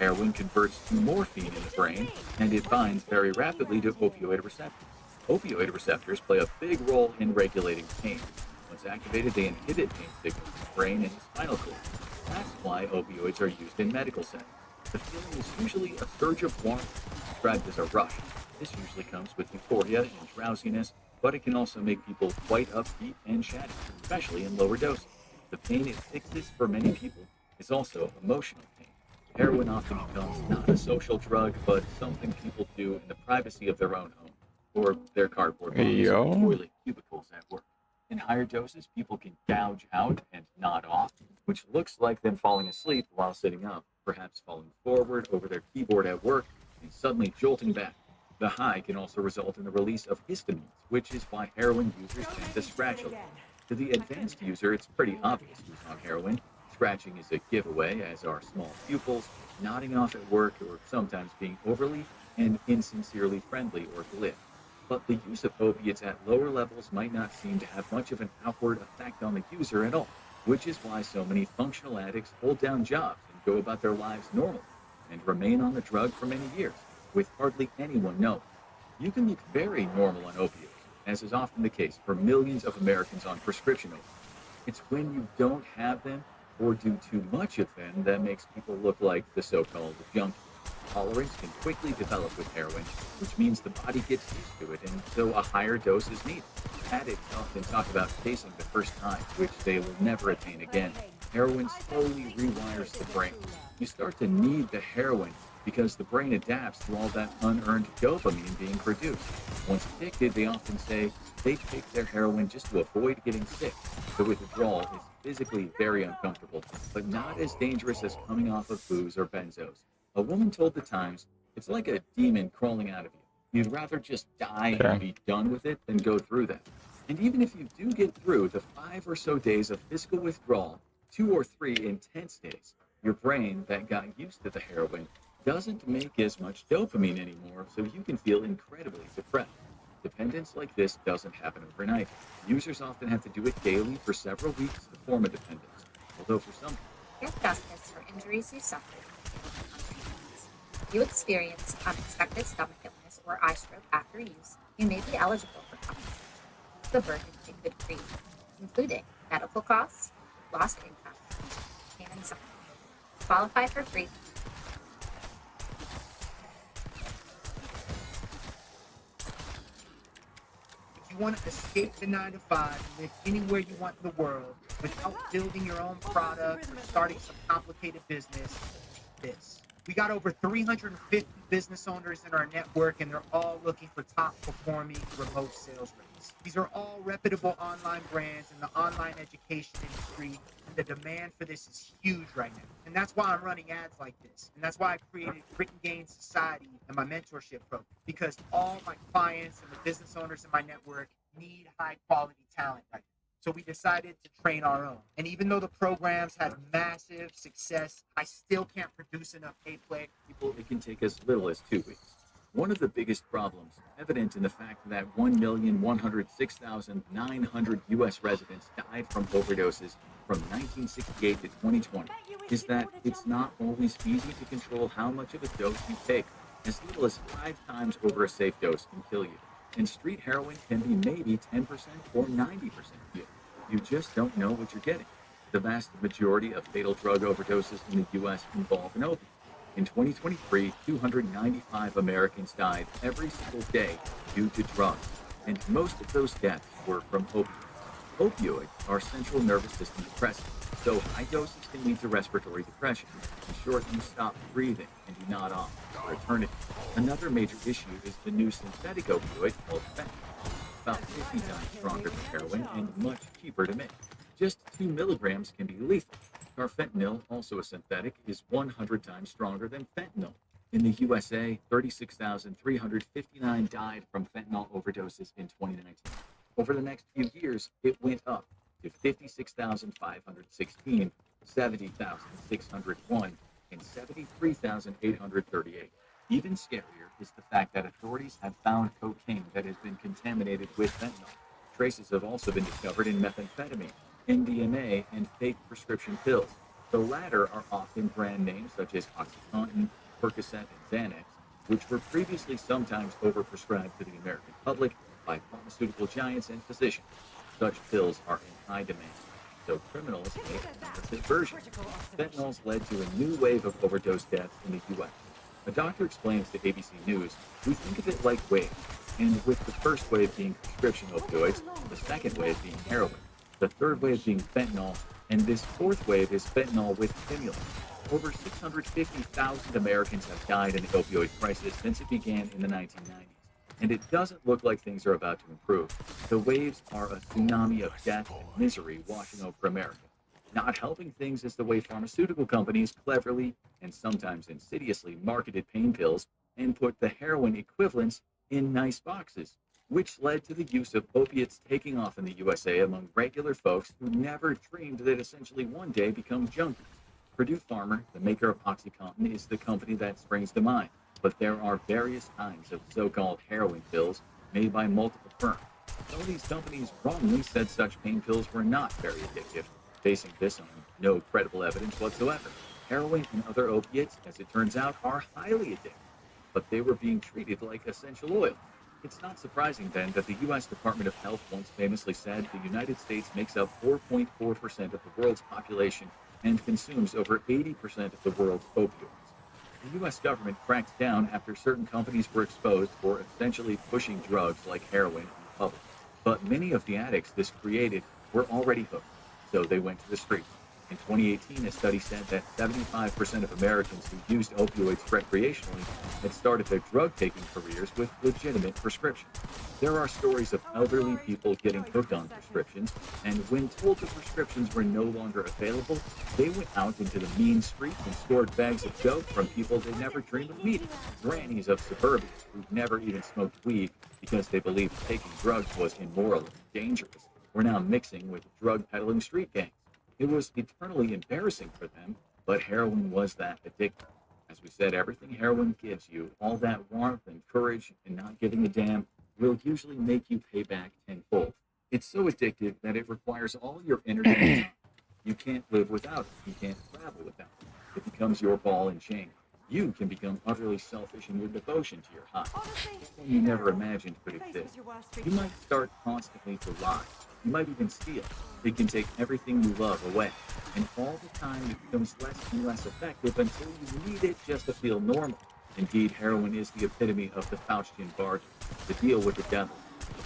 Heroin converts to morphine in the brain, and it binds very rapidly to opioid receptors. Opioid receptors play a big role in regulating pain. Once activated, they inhibit pain signals in the brain and spinal cord. That's why opioids are used in medical settings. The feeling is usually a surge of warmth, described as a rush. This usually comes with euphoria and drowsiness, but it can also make people quite upbeat and chatty, especially in lower doses. The pain it fixes for many people is also emotional pain. Heroin often becomes not a social drug, but something people do in the privacy of their own home or their cardboard boxes or Yo. toilet cubicles at work. In higher doses, people can gouge out and nod off, which looks like them falling asleep while sitting up, perhaps falling forward over their keyboard at work and suddenly jolting back. The high can also result in the release of histamines, which is why heroin users tend to scratch a lot. To the advanced user, it's pretty obvious who's on heroin. Scratching is a giveaway, as are small pupils, nodding off at work, or sometimes being overly and insincerely friendly or glib. But the use of opiates at lower levels might not seem to have much of an outward effect on the user at all, which is why so many functional addicts hold down jobs and go about their lives normally and remain on the drug for many years, with hardly anyone knowing. You can look very normal on opioids, as is often the case for millions of Americans on prescription opioids. It's when you don't have them or do too much of them that makes people look like the so-called junkies. Tolerance can quickly develop with heroin, which means the body gets used to it, and so a higher dose is needed. Addicts often talk about chasing the first time, which they will never attain again. Heroin slowly rewires the brain. You start to need the heroin because the brain adapts to all that unearned dopamine being produced. Once addicted, they often say they take their heroin just to avoid getting sick. The withdrawal is physically very uncomfortable, but not as dangerous as coming off of booze or benzos. A woman told the Times, "It's like a demon crawling out of you. You'd rather just die and be done with it than go through that." And even if you do get through the 5 or so days of physical withdrawal, 2 or 3 intense days, your brain that got used to the heroin doesn't make as much dopamine anymore, so you can feel incredibly depressed. Dependence like this doesn't happen overnight. Users often have to do it daily for several weeks to form a dependence, although for some Get justice for injuries you suffered. If you experience unexpected stomach illness or eye stroke after use, you may be eligible for compensation. The burden it could create, including medical costs, lost income, and some. Qualify for free. If you want to escape the 9 to 5 and live anywhere you want in the world without building your own product or starting some complicated business, this. We got over 350 business owners in our network, and they're all looking for top performing remote sales reps. These are all reputable online brands in the online education industry, and the demand for this is huge right now. And that's why I'm running ads like this. And that's why I created Written Gain Society and my mentorship program, because all my clients and the business owners in my network need high quality talent right now. So we decided to train our own. And even though the programs had massive success, I still can't produce enough A-play. people, it can take as little as 2 weeks. One of the biggest problems, evident in the fact that 1,106,900 U.S. residents died from overdoses from 1968 to 2020, is that it's not always easy to control how much of a dose you take. As little as 5 times over a safe dose can kill you. And street heroin can be maybe 10% or 90% yield. You just don't know what you're getting. The vast majority of fatal drug overdoses in the U.S. involve an opiate. In 2023, 295 Americans died every single day due to drugs, and most of those deaths were from opioids. Opioids are central nervous system depressants, so high doses can lead to respiratory depression. In short, you stop breathing and you nod off for eternity. Another major issue is the new synthetic opioid called fentanyl, about 50 times stronger than heroin and much cheaper to make. Just 2 milligrams can be lethal. Carfentanil, also a synthetic, is 100 times stronger than fentanyl. In the USA, 36,359 died from fentanyl overdoses in 2019. Over the next few years, it went up to 56,516, 70,601, and 73,838. Even scarier is the fact that authorities have found cocaine that has been contaminated with fentanyl. Traces have also been discovered in methamphetamine, MDMA, and fake prescription pills. The latter are often brand names such as OxyContin, Percocet, and Xanax, which were previously sometimes overprescribed to the American public by pharmaceutical giants and physicians. Such pills are in high demand, so criminals make counterfeit versions. Fentanyl's led to a new wave of overdose deaths in the U.S. A doctor explains to ABC News, "We think of it like waves, and with the first wave being prescription opioids, the second wave being heroin, the third wave being fentanyl, and this fourth wave is fentanyl with stimulants. Over 650,000 Americans have died in the opioid crisis since it began in the 1990s, and it doesn't look like things are about to improve. The waves are a tsunami of death and misery washing over America. Not helping things is the way pharmaceutical companies cleverly and sometimes insidiously marketed pain pills and put the heroin equivalents in nice boxes, which led to the use of opiates taking off in the USA among regular folks who never dreamed they'd essentially one day become junkies. Purdue Pharma, the maker of OxyContin, is the company that springs to mind, but there are various kinds of so-called heroin pills made by multiple firms. Some of these companies wrongly said such pain pills were not very addictive, basing this on no credible evidence whatsoever. Heroin and other opiates, as it turns out, are highly addictive, but they were being treated like essential oil. It's not surprising then that the U.S. Department of Health once famously said the United States makes up 4.4% of the world's population and consumes over 80% of the world's opioids. The U.S. government cracked down after certain companies were exposed for essentially pushing drugs like heroin on the public. But many of the addicts this created were already hooked, so they went to the streets. In 2018, a study said that 75% of Americans who used opioids recreationally had started their drug-taking careers with legitimate prescriptions. There are stories of elderly people getting hooked on prescriptions, and when told the prescriptions were no longer available, they went out into the mean streets and stored bags of dope from people they never dreamed of meeting. Grannies of suburbia who'd never even smoked weed because they believed taking drugs was immoral and dangerous were now mixing with drug-peddling street gangs. It was eternally embarrassing for them, but heroin was that addictive. As we said, everything heroin gives you, all that warmth and courage and not giving a damn, will usually make you pay back tenfold. It's so addictive that it requires all your energy and time. You can't live without it. You can't travel without it. It becomes your ball and chain. You can become utterly selfish in your devotion to your high. Something you never imagined could exist. You might start constantly to lie. You might even steal. It can take everything you love away. And all the time it becomes less and less effective until you need it just to feel normal. Indeed, heroin is the epitome of the Faustian bargain, the deal with the devil.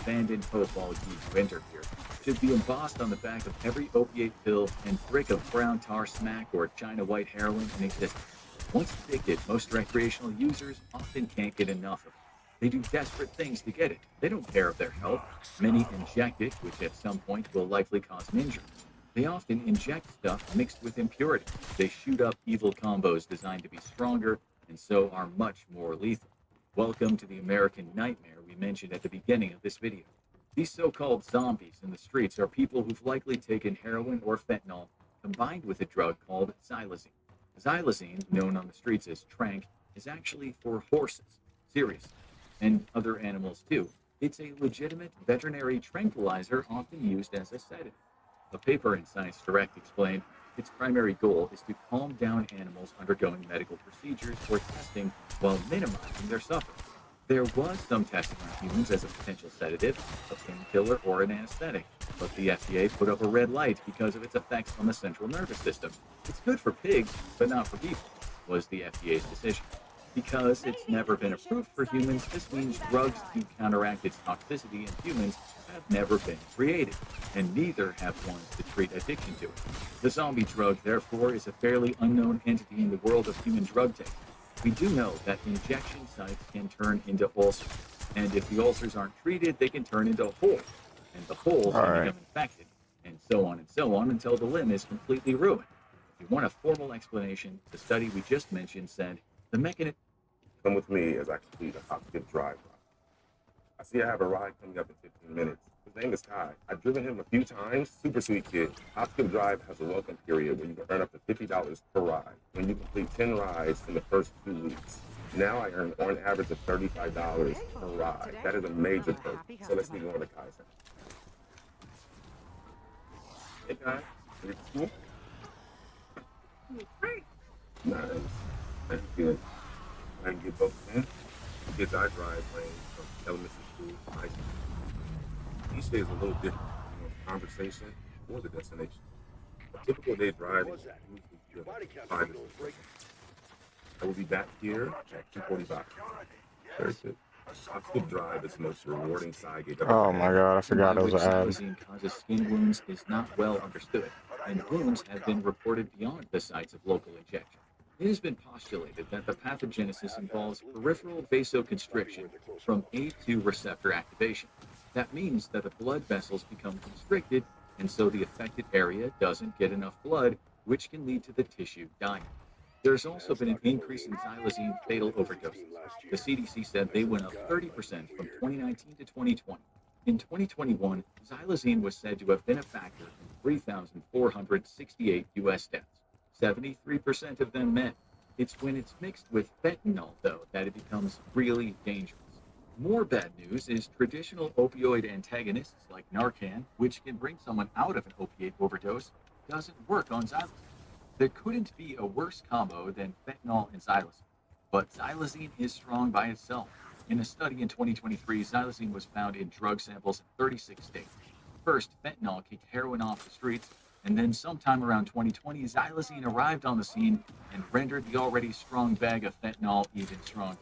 Abandoned hope, all ye who enter here, should be embossed on the back of every opiate pill and brick of brown tar smack or China white heroin in existence. Once addicted, most recreational users often can't get enough of it. They do desperate things to get it. They don't care of their health. Many inject it, which at some point will likely cause an injury. They often inject stuff mixed with impurities. They shoot up evil combos designed to be stronger and so are much more lethal. Welcome to the American nightmare we mentioned at the beginning of this video. These so-called zombies in the streets are people who've likely taken heroin or fentanyl combined with a drug called xylazine. Xylazine, known on the streets as tranq, is actually for horses, seriously, and other animals too. It's a legitimate veterinary tranquilizer often used as a sedative. A paper in Science Direct explained its primary goal is to calm down animals undergoing medical procedures or testing while minimizing their suffering. There was some testing on humans as a potential sedative, a painkiller, or an anesthetic, but the FDA put up a red light because of its effects on the central nervous system. It's good for pigs, but not for people, was the FDA's decision. Because it's never been approved for humans, this means drugs to counteract its toxicity in humans have never been created, and neither have ones to treat addiction to it. The zombie drug, therefore, is a fairly unknown entity in the world of human drug taking. We do know that injection sites can turn into ulcers, and if the ulcers aren't treated, they can turn into holes, and the holes can become infected, and so on until the limb is completely ruined. If you want a formal explanation, the study we just mentioned said the mechanism. Come with me as I complete a hop, skip, drive. I see I have a ride coming up in 15 minutes. His name is Kai. I've driven him a few times. Super sweet kid. Hopkins Drive has a welcome period where you can earn up to $50 per ride when you complete 10 rides in the first 2 weeks. Now I earn on average of $35 per ride. That is a major perk. So let's get going to Kai's house. Hey Kai, you at school? Nice. That's good. I can get both in. The kids I drive range from elementary school to high school. Each day is a little different, you know, the conversation or the destination. A typical day driving is usually driven 5 to 6. I will be back here at 2:45. Very good. Hopkins Drive is the most rewarding side gig I've ever Oh had. my god, I forgot it was Which an ad. xylazine causes skin wounds is not well understood, and wounds have been reported beyond the sites of local injection. It has been postulated that the pathogenesis involves peripheral vasoconstriction from A2 receptor activation. That means that the blood vessels become constricted, and so the affected area doesn't get enough blood, which can lead to the tissue dying. There's also been an increase in xylazine fatal overdoses. The CDC said they went up 30% from 2019 to 2020. In 2021, xylazine was said to have been a factor in 3,468 U.S. deaths, 73% of them men. It's when it's mixed with fentanyl, though, that it becomes really dangerous. More bad news is traditional opioid antagonists like Narcan, which can bring someone out of an opiate overdose, doesn't work on xylazine. There couldn't be a worse combo than fentanyl and xylazine, but xylazine is strong by itself. In a study in 2023, xylazine was found in drug samples in 36 states. First, fentanyl kicked heroin off the streets, and then sometime around 2020, xylazine arrived on the scene and rendered the already strong bag of fentanyl even stronger.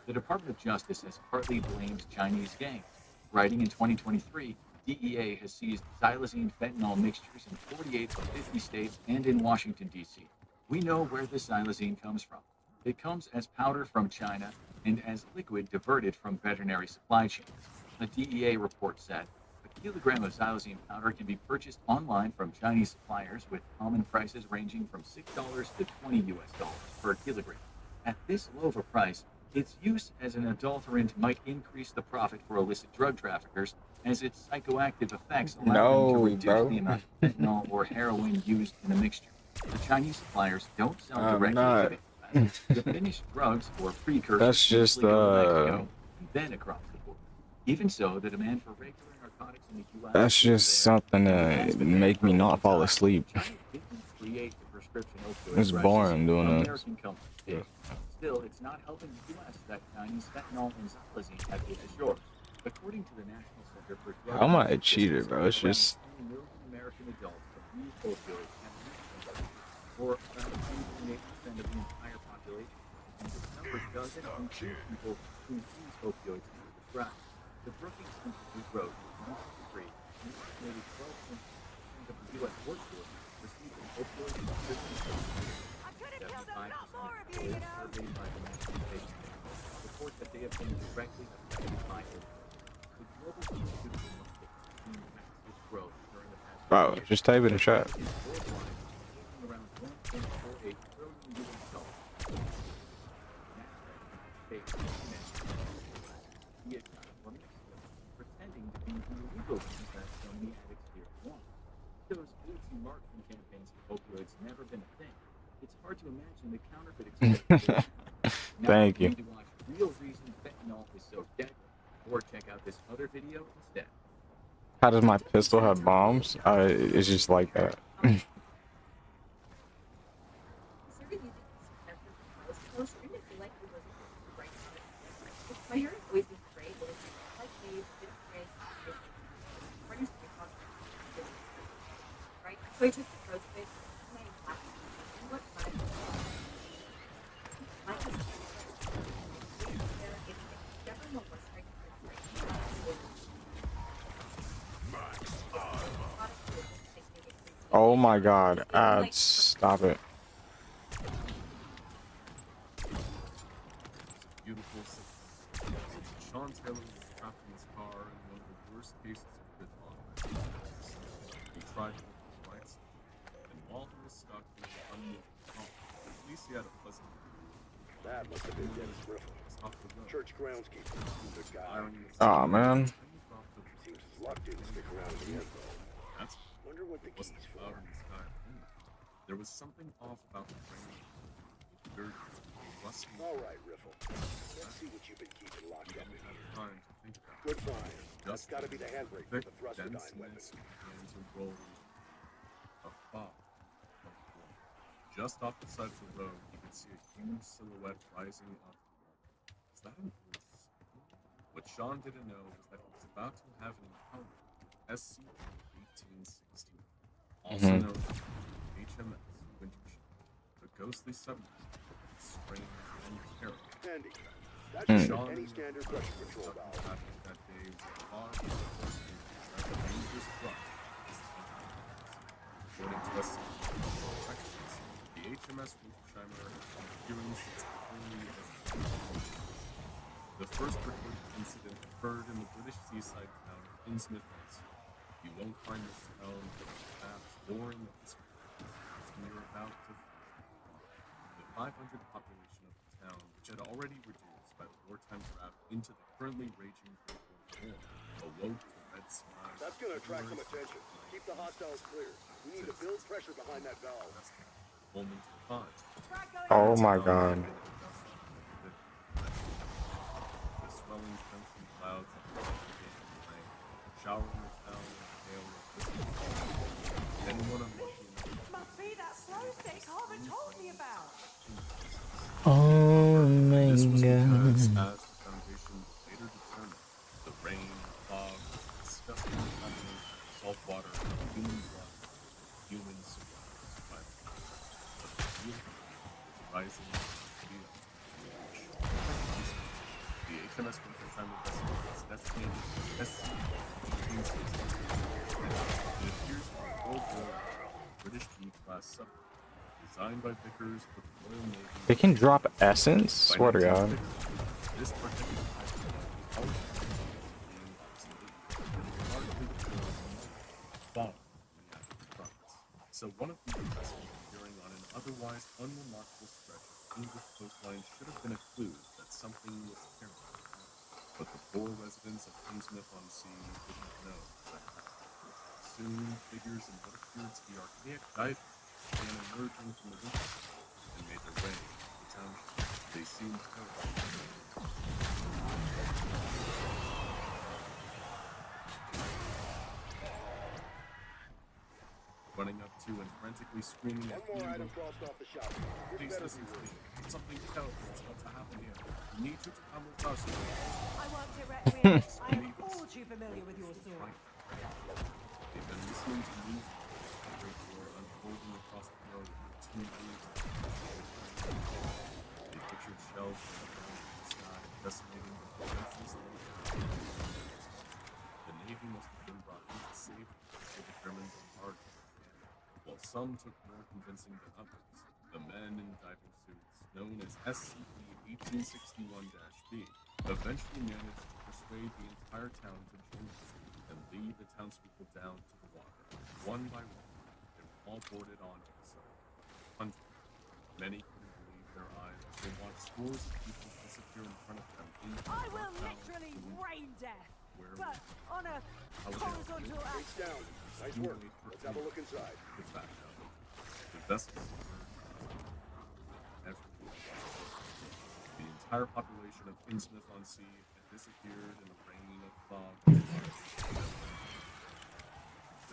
The Department of Justice has partly blamed Chinese gangs. Writing in 2023, DEA has seized xylazine fentanyl mixtures in 48 of 50 states and in Washington, D.C. We know where the xylazine comes from. It comes as powder from China and as liquid diverted from veterinary supply chains. A DEA report said a kilogram of xylazine powder can be purchased online from Chinese suppliers with common prices ranging from $6 to $20 per kilogram. At this low of a price, its use as an adulterant might increase the profit for illicit drug traffickers, as its psychoactive effects allow them to No, reduce bro. the amount of fentanyl or heroin used in the mixture. The Chinese suppliers don't sell I'm directly not. to the US. The finished drugs or precursors That's just usually go to Mexico and then across the border. Even so, the demand for regular narcotics in the US That's is just there, something and it has to been there make for me a long not fall time. asleep. China didn't create the prescription opioid It's crisis. boring doing this. American companies did. Still, it's not helping the U.S. that Chinese fentanyl and xylazine have hit the shores. According to the National Center for Drug How am I Abuse cheated, Statistics, bro? It's around just 10 million American adults abuse opioids at least once, or about 2.8% of the entire population. And this number doesn't include people who use opioids as prescribed. The Brookings Institute wrote in 2023, an estimated 12.6% of the U.S. workforce received an opioid prescription. I could have killed a 75% lot more of of you, you employers know. surveyed by the National Patient report that they have been directly affected by opioids. The global pharmaceutical market has seen massive growth during the past bro. 5 years. Just type it in The chat. market worldwide is around $1.48 trillion US dollars. Or Mexico, pretending to be the illegal ones that so many addicts here want. Those glitzy marketing campaigns for opioids never been a thing. It's hard to imagine the counterfeit exploitation. Now Thank you. need to watch real reason fentanyl is so deadly, or check out this other video instead. How does my pistol have bombs? It's just like that. Consider using this character for most posts, or even if you like the version right now. My hair has always been straight, but it's like waves, it's straight, partners to talk right? So I took the rose bit, and I black and what side mine is never know what's right. Oh my god, ads, stop it. Beautiful city. Sean Taylor was trapped in his car in one of the worst cases of gridlock. He tried to look for the lights, and while he was stuck in the unmoving car, at least he had a pleasant That must have been Dennis Griffin, off the road. church groundskeeper. Good guy. Irony is Aw, man. tiny profitable Seems his Luck didn't stick around in the end, though. That's Wonder what the wasn't key's a for. cloud in the sky. There was something off about the rain. Dirty, rusty. All right, Riffle. Let's see what you've been keeping locked We up didn't in have here. time to think about it. Good find. That's Just gotta be the handbrake for thick the thrusterdyne weapon. denseness began to roll a fog. of blood. Just off the side of the road, you could see a huge silhouette rising up. Is that an horse? What Sean didn't know was that he was about to have an encounter with SCP-1860, also known as HMS Wintership, the ghostly submarine with strange and terrible. Handy. That should Sean fit any standard pressure control stuck in valve. traffic that day was a far more dangerous truck. According to SCP, the HMS Wintersheimer experienced its early as the first recorded incident occurred in the British seaside town of Innsmouth. You won't find this town in the maps or in the history books. We are about to the 500 population of the town, which had already reduced by the wartime drought into the currently raging Great War, awoke to red skies. That's gonna attract some attention. Keep the hostiles clear. We need to build pressure behind that valve. Moment to find. Oh my god. The swelling crimson clouds of rain, showering the town with hail of whistling. Anyone unlucky enough Must be that flow state Carver told me about. Oh my this was because, god. as the Foundation later determined, the rain, fog, disgusting combination of salt water and human blood, human survival. But the real was rising real. The HMS Wintersheimer vessel was designated SCP-1860. It appears to be a World War I British B-class submarine designed by Vickers for the Royal Navy. It can drop essence? Swear to god. This particular type of boat is being obsolete and largely deployed in fog in the active fronts. So one of these vessels appearing on an otherwise unremarkable stretch of English coastline should have been a clue that something was terrible. But the poor residents of Innsmouth-on-Sea didn't know that. Soon, figures in what appeared to be archaic divers began emerging from the winter and made their way to the township. They seemed terrible. Running up to and frantically screaming at One more me, item crossed off the shop. This please better listen be to worth me. it. Something terrible is about to happen here. We need you to come with us. I worked at Requiem. I am all too familiar with your sword. They've been listening to news of the Great War unfolding across the road for 2 years. They pictured shells falling from the sky, decimating the defenseless land. The Navy must have been brought in to save them before the German bombarded. While some took more convincing than others, the men in diving suits, known as SCP-1861-B, eventually managed to persuade the entire town to join them and lead the townspeople down to the water. One by one, they were all boarded onto the submarine. Hundreds. Many couldn't believe their eyes as they watched scores of people disappear in front of them into the I will dark town literally to rain death, where but on a horizontal Face axis. down. Nice work. Let's have a look inside. Get back now. The vessels were everywhere. The entire population of Innsmouth-on-Sea had disappeared in a rain of fog.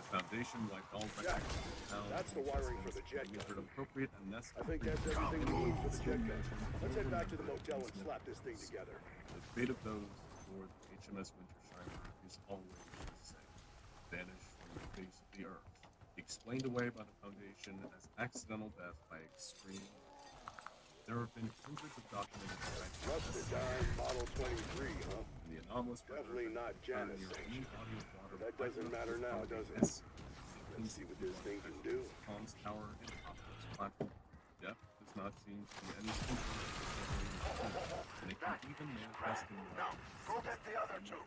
The Foundation wiped all records of the town. That's the wiring for the jet considered gun. appropriate and I necessary. think that's everything we need for the jet gun. Let's head back to the motel and slap this thing together. The fate of those aboard the HMS Wintersheimer is always the same. Vanished from the face of the earth. Explained away by the Foundation as accidental death by extreme. There have been hundreds of documented strikes. Thrusterdyne Model 23, huh? And the anomalous Definitely not Janus sanctioned. That doesn't matter now, does it? Let's see what this thing can do. Comms tower and optics platform. Depth does not seem to be any symptom of discovery, and it can even manifest in Go get the other two.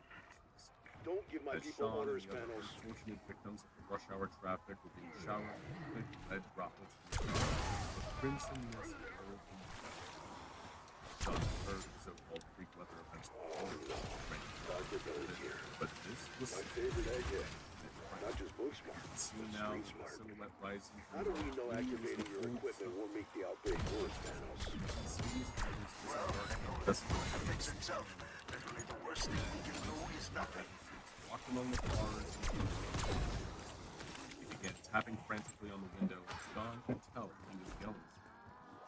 Don't give my As people Sean orders and the other panels. unfortunate victims of the rush hour traffic were being showered with thick red droplets from the sky, a crimson mist rolled from the John heard the so-called Greek weather events rain. Dr. Billy's here. But this was My favorite egg yet. Not just book smart, see but now street the smart. silhouette rising How do we know activating your equipment won't make the outbreak worse, Thanos? Walked among the cars. He began tapping frantically on the window, and John could tell he was yelling.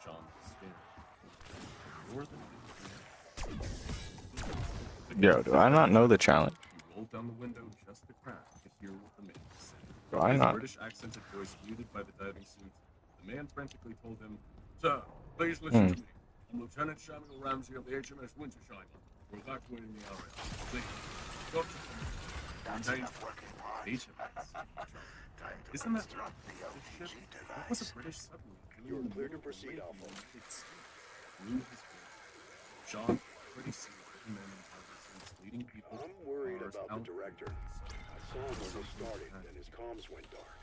John was scared. More than anything. Yo, do I not know the challenge? He rolled down the window just a crack to hear what the man said. Do I His not? British accented voice muted by the diving suit, the man frantically told him, "Sir, please listen to me. I'm Lieutenant Samuel Ramsey of the HMS Wintershine. We're evacuating the area. Please, go to Isn't that the ship? What was a British submarine? You're clear to proceed, Alpha. Blew his wings. John pretty see the men in harbor suits leading people. I'm worried cars about out the director. I saw him when we started, and his comms went dark.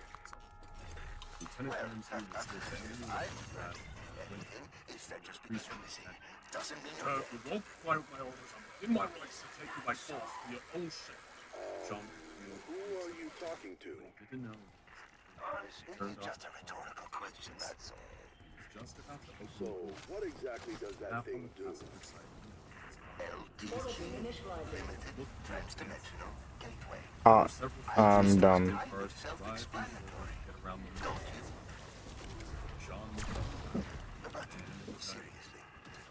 Lieutenant Ramsey was still standing in the path. Doesn't mean You won't comply with my orders. I'm within my rights to take you by force to your own ship. John, Who are you talking to? didn't know. It's just a rhetorical question, that's all. He was just about to open So, the door. what exactly does that Half on thing the do? passenger side. LTG, limited transdimensional gateway. I'm dumb. Cars drive and get around the middle. John Seriously,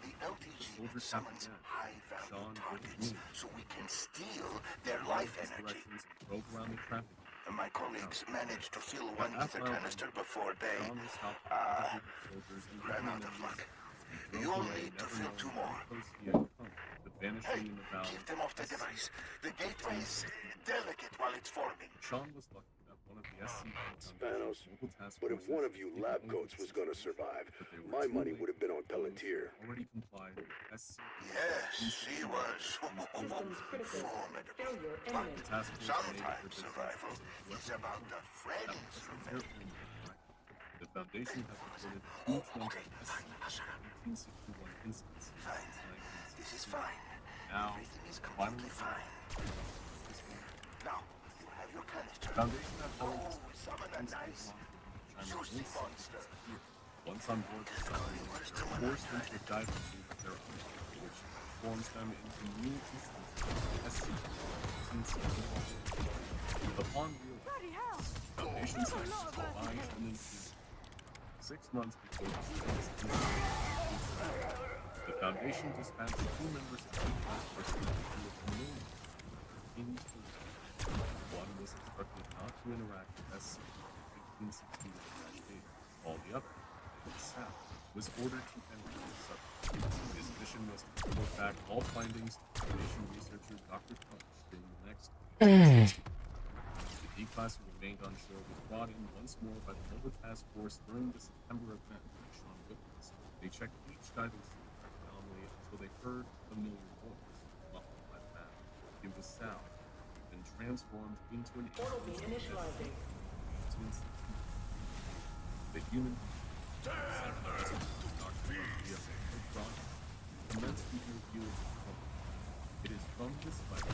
the LTG summons high-value targets so we can steal their life energy. drove around the traffic. My colleagues managed to fill one ether canister before they John was stopped by soldiers and ran out of luck. You'll need to fill 2 more. The vanishing in the bow. Keep them off the device. The gateway is delicate while it's forming. Sean was lucky that one of the SC Spanos, but if one of you lab coats was gonna survive, my money would have been on Palantir. already complied with SC. Yes, he was formidable. But sometimes survival is about the friends you make. The Foundation has reported a huge number of SC-1861 incidents. Fine. This is fine. Now, Everything is completely fine. Now, you have your canister. Foundation has Go always summon a nice, juicy monster. once on board the submarine, they're forced into a diving suit of their own, which transforms them into new instances of SC-1861. Upon realizing Foundation sites combines them into 6 months before the space the Foundation dispatched 2 members of the class personnel who were familiar into the one was instructed not to interact with SC-1861-8, while the other, the south, was ordered to enter the submarine. His mission was to report back all findings to Foundation researcher Dr. Punch during the next The D-class who remained on shore was brought in once more by the Mobile Task Force during the September event when Sean witnessed. They checked each diving suit anomaly until they heard a familiar voice, muffled by the map. It was Sal, then transformed into an initializing. The human commenced the review of the phone. It is from this fight the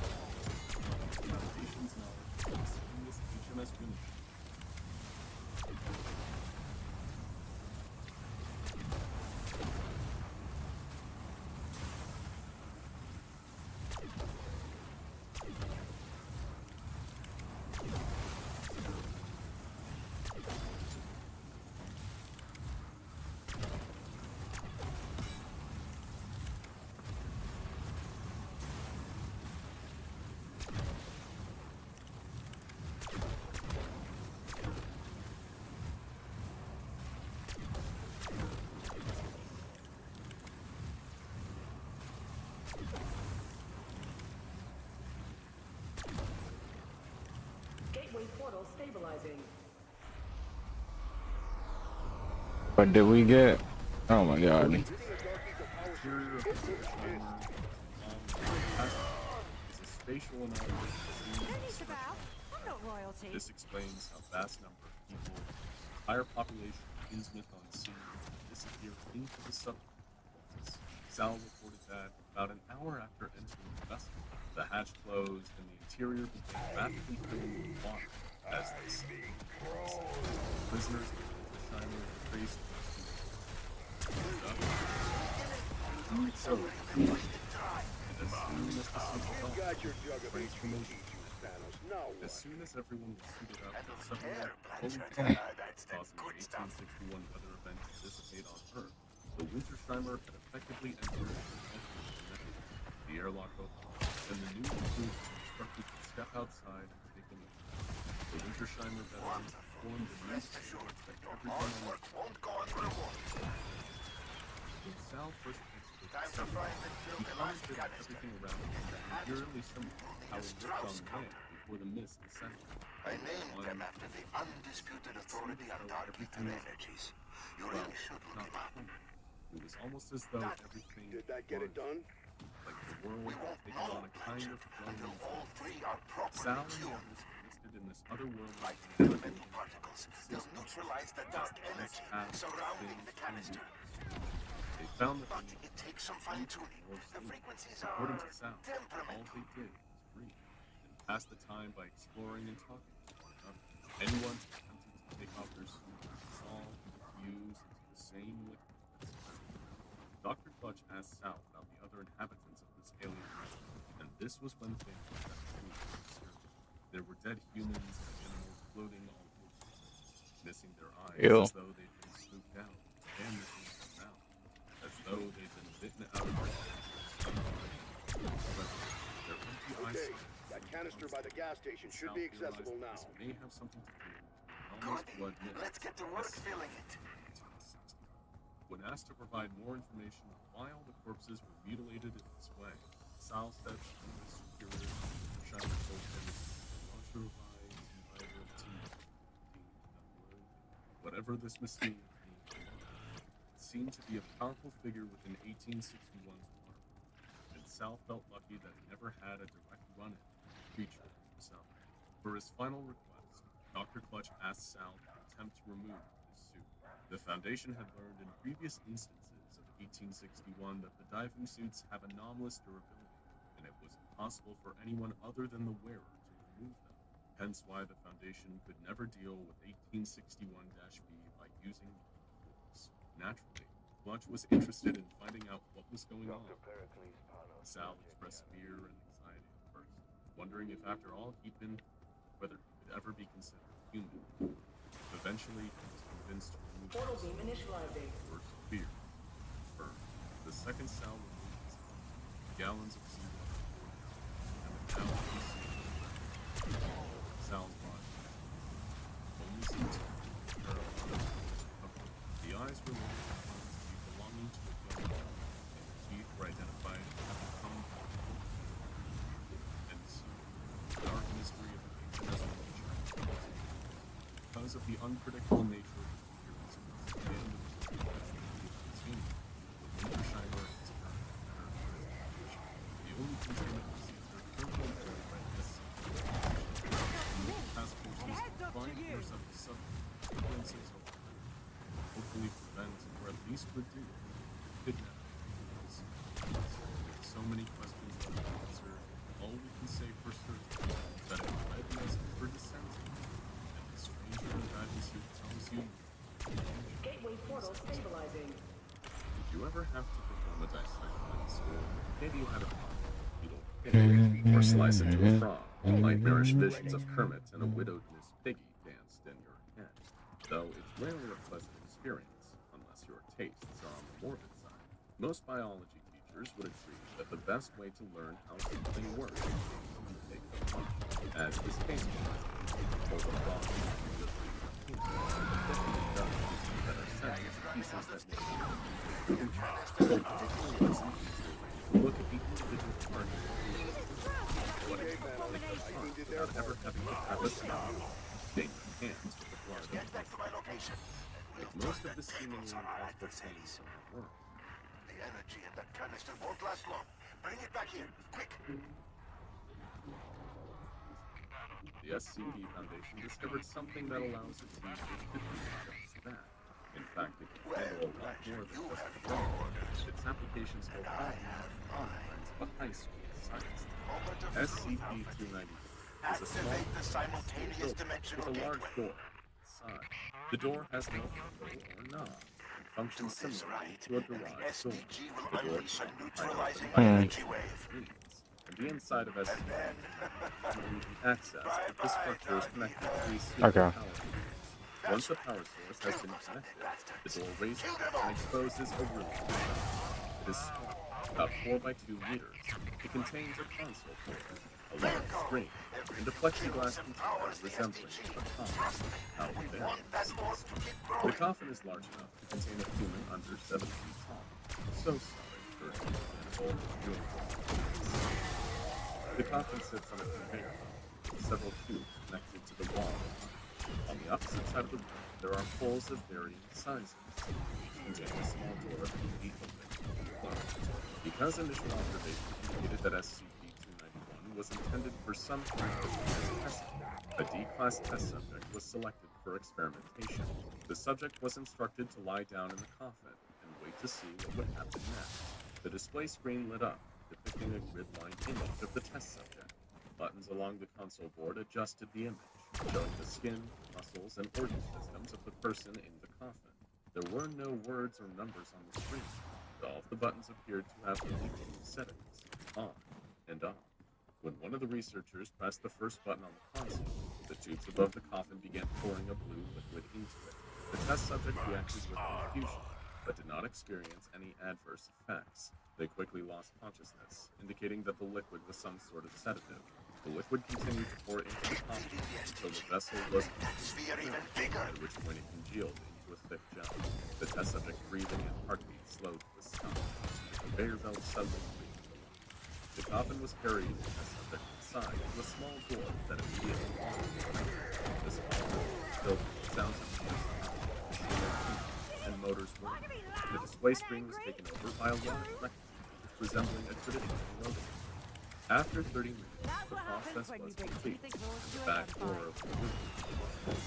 Foundation's knowledge of this HMS unit. Portal stabilizing. What did we get? Oh my god. Is a spatial anomaly. I'm not royalty. This explains how vast number of people, higher population of Innsmouth on sea, disappeared into the submarine. Sal reported that about an hour after entering the vessel, The hatch closed, and the interior began rapidly filling with water as they sank. Prisoners of Scheimer traced so, and as soon as the suits You fell, got your jug of transformation. Thanos. Now As what? soon as everyone was suited up, suddenly, That's the causing good the stuff. 1861 weather event to dissipate on Earth, the Wintersheimer had effectively entered the airlock opened, and the new recruits were instructed to step outside and take a look. The Wintersheimer veterans formed a new sector that everyone on Work won't go unrewarded. when Sal first exited the Time to sector, find and fill he the found last that canister. everything around him was eerily similar to how it looked on land before the mist descended. I named them after the undisputed authority on dark ether energies. You really should look Not him up. funny. It was almost as though everything Did that get it was done? like the world We had won't taken know on a kind of until flowing all three are Sal properly and the cured. others existed in this otherworldly Like reality elemental particles, they'll neutralize the dark energy surrounding the canister. They found that But it takes some fine-tuning. The frequencies according are to Sal, all temperamental. they did was breathe and pass the time by exploring and talking to one another. Anyone who attempted to take off their suit was dissolved and diffused into the same liquid that surrounded them. Dr. Clutch asked Sal about the other inhabitants of this alien race, and this was when things got truly disturbing. There were dead humans and animals floating all over the place, missing their eyes Ew. as though they'd been swooped down, and missing their mouth as though they'd been bitten out of their their empty Okay, eyesight. that canister by the gas station should be accessible now. This may have something to do with Good. enormous blood myths. Let's get to work filling it. When asked to provide more information on why all the corpses were mutilated in this way, Sal said that one of his superiors, Shiner, told him whatever this mysterious being was, it seemed to be a powerful figure within 1861's water. And Sal felt lucky that he never had a direct run-in with the creature himself. For his final request, Dr. Clutch asked Sal to attempt to remove his suit. The Foundation had learned in previous instances of 1861 that the diving suits have anomalous durability, and it was impossible for anyone other than the wearer to remove them. Hence why the Foundation could never deal with 1861-B by using lethal force. Naturally, Clutch was interested in finding out what was going on. Sal expressed fear and anxiety at first, wondering if after all whether he could ever be considered human. Eventually, he was convinced to remove Portal his beam initializing. first fear. First, the second Sal removed his helmet, gallons of seawater poured out, and the now Sal's body. Only seems to be paralyzed. The eyes were later found to be belonging to a young girl, and the teeth were identified as having come from and so the dark mystery of the extraterrestrial creature. Because of the unpredictable nature of the appearance of the end of the continuum, the Wintersheimer and its current investigation. The only containment receipts are currently employed by the SCP. The task force is to find intercept the substances of hopefully prevent or at least reduce kidnapping. With so many questions left unanswered, all we can say for certain is that if Levinas ever descends and the stranger in the diving suit tells you Gateway portal stabilizing. did you ever have to perform a dissection in school? Maybe you had a beetle, or slice into a frog, while nightmarish visions of Kermit and a widowed Miss Piggy danced in your head. Though it's rarely a pleasant experience, unless your tastes are on the morbid side. Most biology teachers would agree that the best way to learn how something works is to take it apart. As this case was, hold a frog that are set as pieces that make look at the individual parts what it without ever having to have a smell, shake hands with the blood Get back to my location. like most of the seemingly impossible things in our world. The energy in that canister won't last long. Bring it back here, quick. The SCP Foundation discovered something that allows its users to do just that. In fact, it can handle a lot more than just the world. Its applications hold all kinds of a high-school science lab. SCP-291 is a small Activate the simultaneous building dimensional with a large gateway. door inside. The door has no handle or knob and functions similarly to a garage door. SDG The will door unleash a can be neutralizing by energy wave. means, and the inside of SCP can be accessed if the structure is connected to a suite of Okay. power sources. Once a power source has been connected, the door raises and exposes a room. It is small, about 4 by 2 meters. It contains a console board, a large screen, and a plexiglass container resembling a coffin. Out there, the coffin is large enough to contain a human under 7 feet tall. So sorry for an old uniform. The coffin sits on a conveyor belt with several tubes connected to the wall. On the opposite side of the room, there are holes of varying sizes, each containing a small door that can be opened and closed. Because initial observation indicated that SCP-291 was intended for some purpose as a test subject, a D-class test subject was selected for experimentation. The subject was instructed to lie down in the coffin and wait to see what would happen next. The display screen lit up, depicting a grid-lined image of the test subject. Buttons along the console board adjusted the image, showing the skin, muscles, and organ systems of the person in the coffin. There were no words or numbers on the screen. All of the buttons appeared to have only two settings, on and off. When one of the researchers pressed the first button on the console, the tubes above the coffin began pouring a blue liquid into it. The test subject reacted with confusion, but did not experience any adverse effects. They quickly lost consciousness, indicating that the liquid was some sort of sedative. The liquid continued to pour into the coffin until the vessel was at which point it congealed into a thick gel. The test subject's breathing and heartbeat slowed to a stop. The conveyor belt suddenly breathed a lot. The coffin was carried the test subject inside to a small door that immediately opened. The small room filled with sounds of machinery and motors running. The display screen was taken over by a large rectangle resembling a traditional logo. After 30 minutes, the process was complete, and the back door of the room was opened.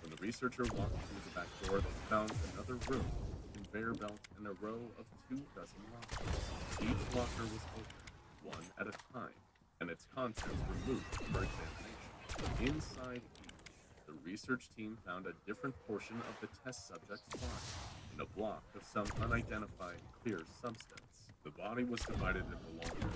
When the researcher walked through the back door, they found another room, a conveyor belt, and a row of 24 lockers. Each locker was opened, one at a time, and its contents removed for examination. Inside each, the research team found a different portion of the test subject's body, in a block of some unidentified clear substance. The body was divided into longer,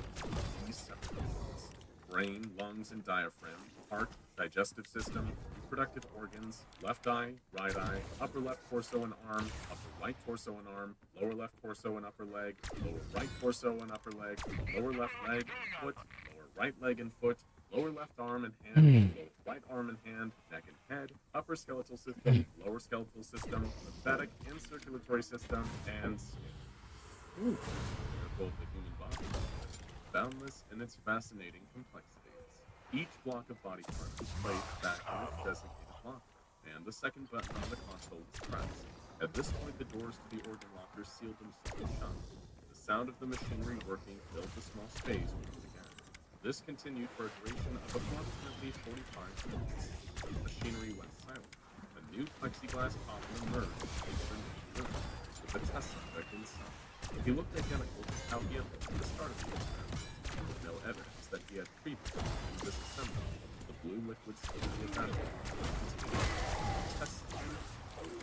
these separate units: brain, lungs, and diaphragm, heart, digestive system, reproductive organs, left eye, right eye, upper left torso and arm, upper right torso and arm, lower left torso and upper leg, lower right torso and upper leg, lower left leg and foot, lower right leg and foot, lower left arm and hand, lower right arm and hand, neck and head, upper skeletal system, lower skeletal system, lymphatic and circulatory system, and skin. Miracle of the human body, boundless in its fascinating complexities. Each block of body parts was placed back in its designated locker, and the second button on the console was pressed. At this point, the doors to the organ locker sealed themselves shut. The sound of the machinery working filled the small space once again. This continued for a duration of approximately 45 minutes. The machinery went silent. A new plexiglass coffin emerged from the room, with the test subject inside. He looked identical to how he had looked at the start of the experiment, with no evidence that he had previously been disassembled. The blue liquid slowly evaporated and continued to test subject.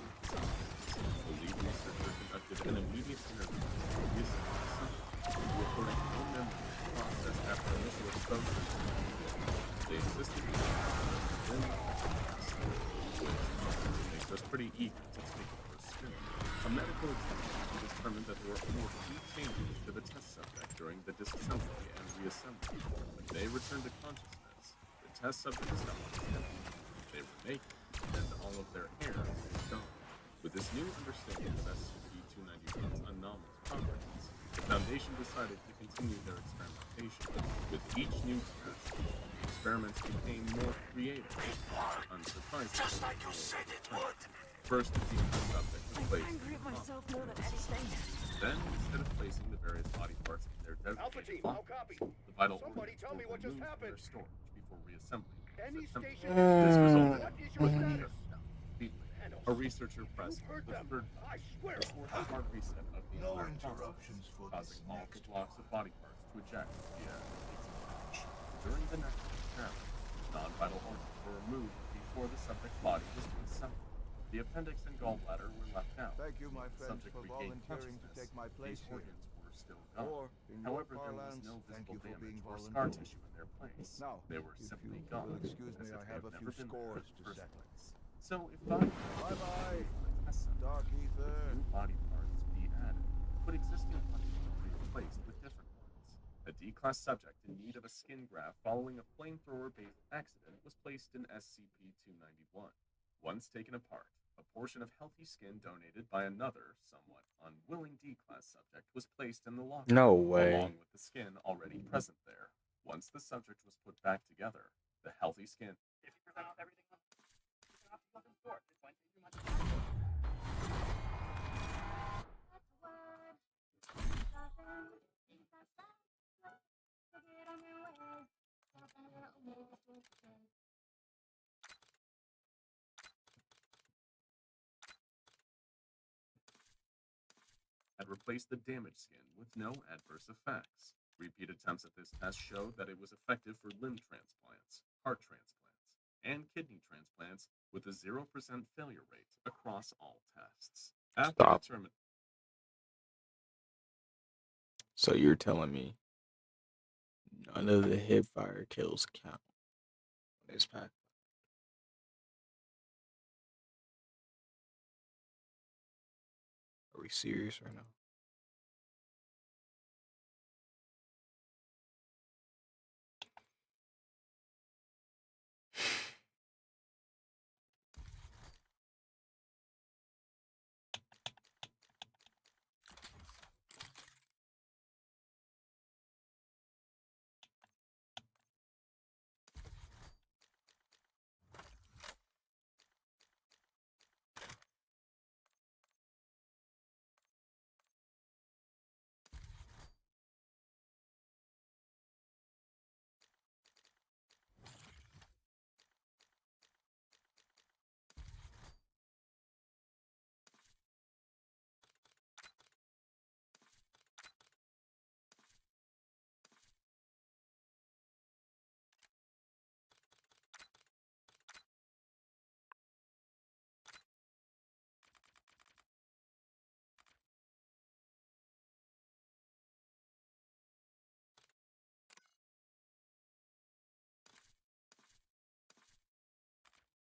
The lead researcher conducted an immediate interview with the reassembled subject, who reported no memory of the process after initial exposure to the liquid. They insisted that the which makes us pretty eager to take it for a spin. A medical examination determined that there were only a few changes to the test subject during the disassembly and reassembly. When they returned to consciousness, the test subject stomach was empty. They were naked, and all of their hair was gone. With this new understanding of SCP-291's anomalous properties, the Foundation decided to continue their experimentation. With each new test, the experiments became more creative, unsurprisingly. Just like you said it would. First, the test subject was placed Angry in at the myself coffin. more than anything. Then, instead of placing the various body parts in their Alpha designated team, how lockers, copy? the vital Somebody organs tell were me what just removed from happened. their storage before reassembling. Any September. station This resulted What in is your the status? feedback. Handle A researcher pressed Hurt the them. third I swear. the fourth hard reset of the No entire interruptions process, for causing this multiple next blocks of body parts to eject via exit hatch. During the next experiment, non-vital organs were removed before the subject's body was reassembled. The appendix and gallbladder were left out. Thank you, my The friends, subject for regained volunteering to consciousness. take my place These here. organs were still gone. Or, in your However, there was parlance, no thank visible you for being damage or scar volunteering. tissue in their place. Now, They were if simply you gone, will excuse as me, if I they have had a never few been there scores in the to first settle. place. So, if body parts Bye-bye, test subject, Dark Ether. would new body parts be added? Would existing body parts be replaced with different ones? A D-class subject in need of a skin graft following a flamethrower-based accident was placed in SCP-291. Once taken apart, a portion of healthy skin donated by another, somewhat unwilling D-class subject was placed in the locker, No way. along with the skin already present there. Once the subject was put back together, the healthy skin 50% off everything. 50% off the store. It's Wednesday through Monday. had replaced the damaged skin with no adverse effects. Repeat attempts at this test showed that it was effective for limb transplants, heart transplants, and kidney transplants with a 0% failure rate across all tests. After Stop. determining So you're telling me none of the hip fire kills count on this pack? Are we serious right now?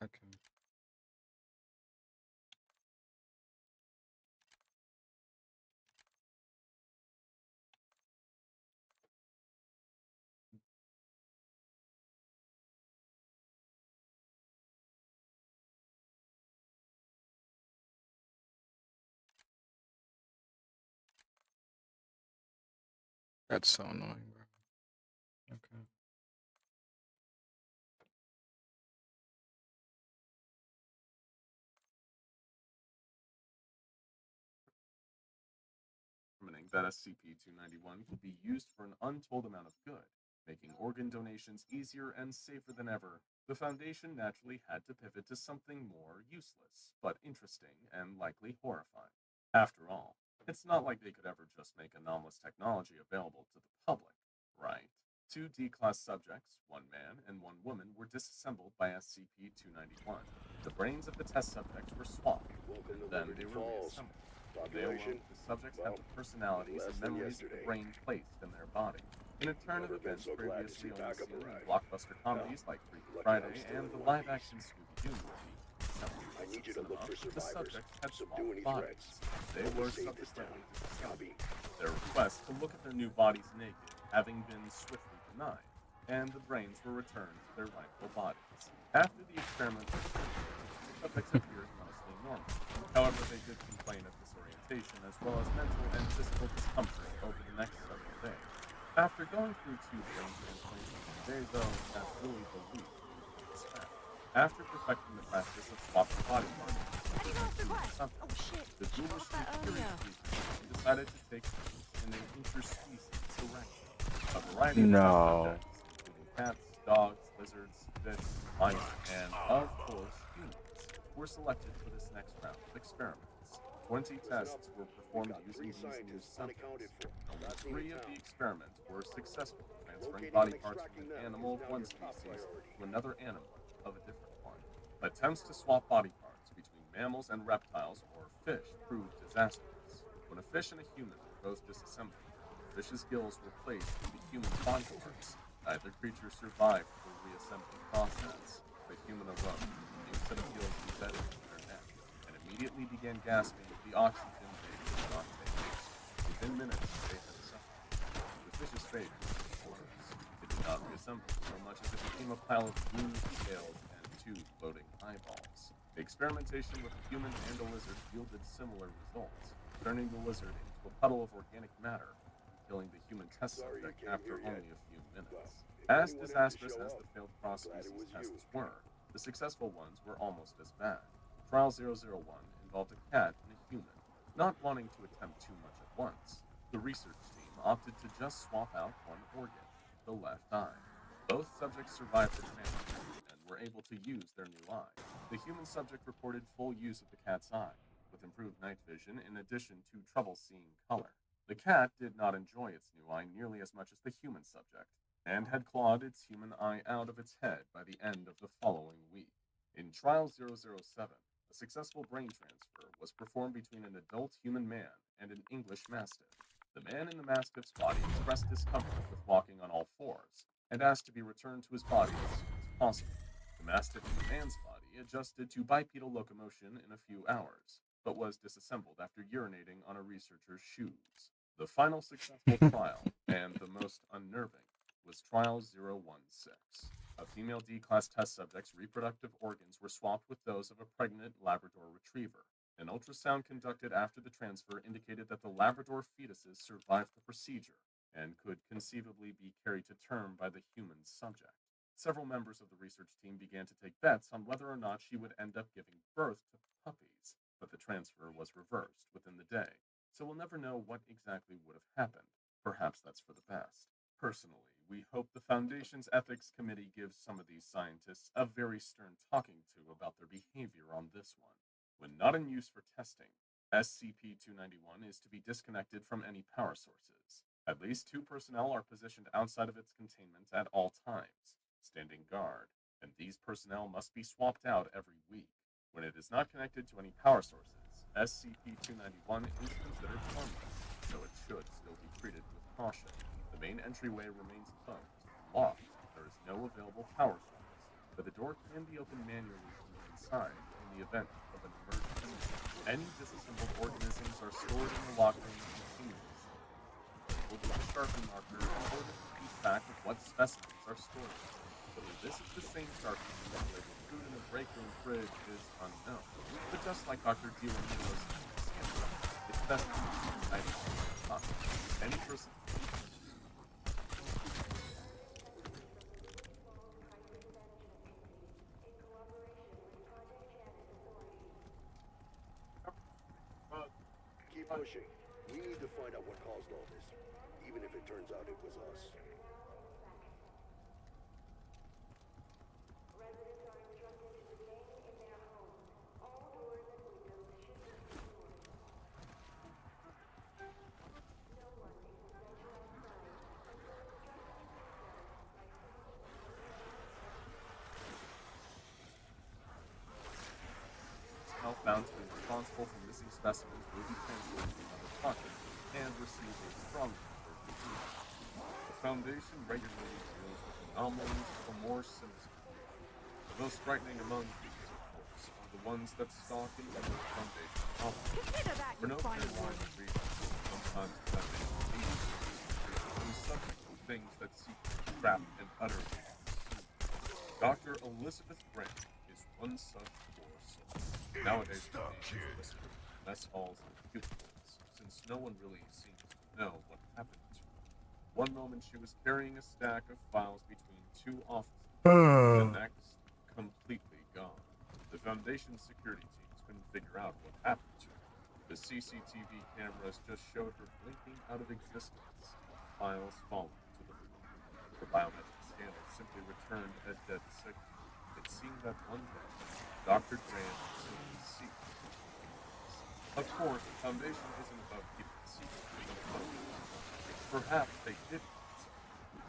Okay. That's so annoying, bro. Okay. that SCP-291 could be used for an untold amount of good, making organ donations easier and safer than ever, the Foundation naturally had to pivot to something more useless, but interesting and likely horrifying. After all, it's not like they could ever just make anomalous technology available to the public, right? Two D-class subjects, one man and one woman, were disassembled by SCP-291. The brains of the test subjects were swapped, and then they were reassembled. They alone, the subjects had the personalities and memories of the brain placed in their body. In a turn of events previously only seen in blockbuster comedies like Freaky Friday and the live-action Scooby-Doo movie, I need you to look for the survivors, subjects had subdue any swapped threats. bodies. They were subsequently Copy. their request to look at their new bodies naked, having been swiftly denied, and the brains were returned to their rightful bodies. After the experiment was finished, the subjects appeared mostly normal. However, they did complain of disorientation as well as mental and physical discomfort over the next several days. After going through 2 brain transplants a day, though, that's really the least we could expect. After perfecting the practice of swapping body parts, the ghoulish decided to take in an interspecies selection. A variety of test subjects, including cats, dogs, lizards, fish, mice, and, of course, humans, were selected for this next round of experiments. 20 tests were performed using these new subjects. Only 3 of the experiments were successful, transferring body parts from an animal of one species to another animal of a different one. Attempts to swap body parts between mammals and reptiles or fish proved disastrous. When a fish and a human were both disassembled, the fish's gills were placed into human body parts. Neither creature survived the reassembly process. The human awoke, a new set of gills embedded in their neck, and immediately began gasping the oxygen they could not take. Within minutes, they had suffered. The fish's fate was worse. It did not reassemble so much as it became a pile of bruised scales and 2 floating eyeballs. The experimentation with a human and a lizard yielded similar results, turning the lizard into a puddle of organic matter, killing the human test subject after only a few minutes. As disastrous as the failed cross-species tests were, the successful ones were almost as bad. Trial 001 involved a cat and a human. Not wanting to attempt too much at once, the research team opted to just swap out one organ, the left eye. Both subjects survived the transfer and were able to use their new eye. The human subject reported full use of the cat's eye, with improved night vision in addition to trouble seeing color. The cat did not enjoy its new eye nearly as much as the human subject, and had clawed its human eye out of its head by the end of the following week. In Trial 007, a successful brain transfer was performed between an adult human man and an English mastiff. The man in the mastiff's body expressed discomfort with walking on all fours, and asked to be returned to his body as soon as possible. The mastiff in the man's body adjusted to bipedal locomotion in a few hours, but was disassembled after urinating on a researcher's shoes. The final successful trial, and the most unnerving, was Trial 016. A female D-class test subject's reproductive organs were swapped with those of a pregnant Labrador retriever. An ultrasound conducted after the transfer indicated that the Labrador fetuses survived the procedure and could conceivably be carried to term by the human subject. Several members of the research team began to take bets on whether or not she would end up giving birth to puppies, but the transfer was reversed within the day, so we'll never know what exactly would have happened. Perhaps that's for the best. Personally, we hope the Foundation's Ethics Committee gives some of these scientists a very stern talking to about their behavior on this one. When not in use for testing, SCP-291 is to be disconnected from any power sources. At least 2 personnel are positioned outside of its containment at all times, standing guard, and these personnel must be swapped out every week. When it is not connected to any power sources, SCP-291 is considered harmless, so it should still be treated with caution. The main entryway remains closed, locked. There is no available power source, but the door can be opened manually from the inside in the event of an emergency. Any disassembled organisms are stored in the locked room continuously. Labeled with a Sharpie marker in order to keep track of what specimens are stored. Whether this is the same Sharpie that labeled food in the break room fridge is unknown. But just like Dr. Dionilo's it's best to keep items on any person. Keep pushing. We need to find out what caused all this, even if it turns out it was us. Found to be responsible for missing specimens will be transferred to another project and receive a strong treatment. The Foundation regularly deals with anomalies of a more sinister nature. The most frightening among these, of course, are the ones that stalk and enter the Foundation office. For no clear rhyme or reason, sometimes the Foundation agents is subject to things that seek to trap and utterly consume. Dr. Elizabeth Grant is one such poor soul. Nowadays, mess halls and cubicles, since no one really seems to know what happened to her. One moment she was carrying a stack of files between 2 offices, the next, completely gone. The Foundation's security teams couldn't figure out what happened to her. The CCTV cameras just showed her blinking out of existence, files falling to the floor. The biometric scanner simply returned a dead signal. It seemed that one day, Dr. Grant simply ceased Of course, the Foundation isn't about keeping a secret from others. Perhaps they did.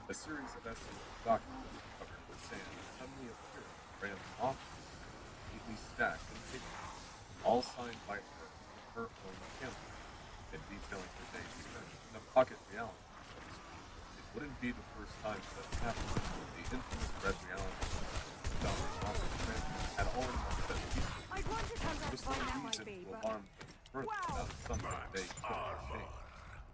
A series of estimates documents covered with sand suddenly appeared in random offices, neatly stacked in papers, all signed by her in her own handwriting, and detailing her days spent in a pocket reality. It wouldn't be the first time that happened. The infamous red reality Dr. Robert Grant had already said peacefully. I wondered how There was no gratifying that might reason be, to but alarm them further about something they couldn't change.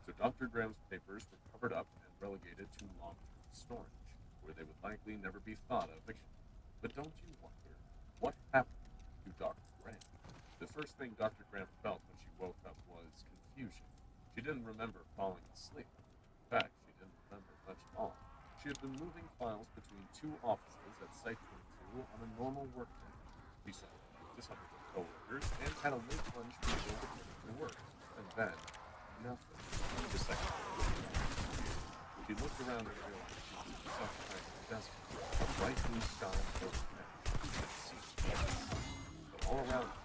So Dr. Graham's papers were covered up and relegated to long-term storage, where they would likely never be thought of again. But don't you wonder what happened to Dr. Graham? The first thing Dr. Graham felt when she woke up was confusion. She didn't remember falling asleep. In fact, she didn't remember much at all. She had been moving files between two offices at Site 22 on a normal workday. She sat down to supper with coworkers and had a late lunch before returning to work. And then, nothing. The second she looked around and realized she was in some kind of desert. A bright blue sky overhead, and sea. But all around her,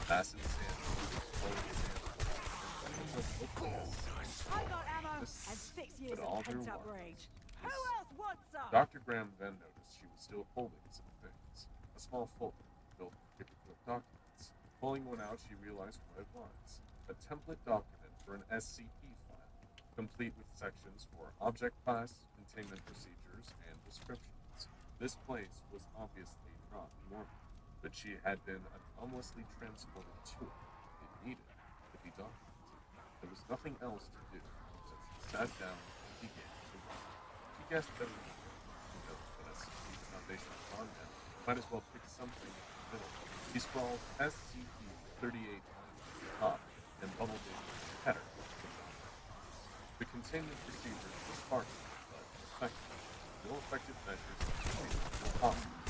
fastened sand, exploding sand, and just looking at I got ammo and 6 years all of there pent-up was rage. Who else wants some? Dr. Graham then noticed she was still holding some things. A small folder filled with paperclip documents. Pulling one out, she realized what it was. A template document for an SCP file, complete with sections for object class, containment procedures, and descriptions. This place was obviously not normal, but she had been anomalously transported to it. It needed to be documented. There was nothing else to do, so she sat down and began to write. She guessed that it was an SCP Foundation on now. Might as well pick something in the middle. He scrawled SCP-38 on the top and bubbled it in a header. The containment procedures were sparse, but effective. No effective measures of containment were possible.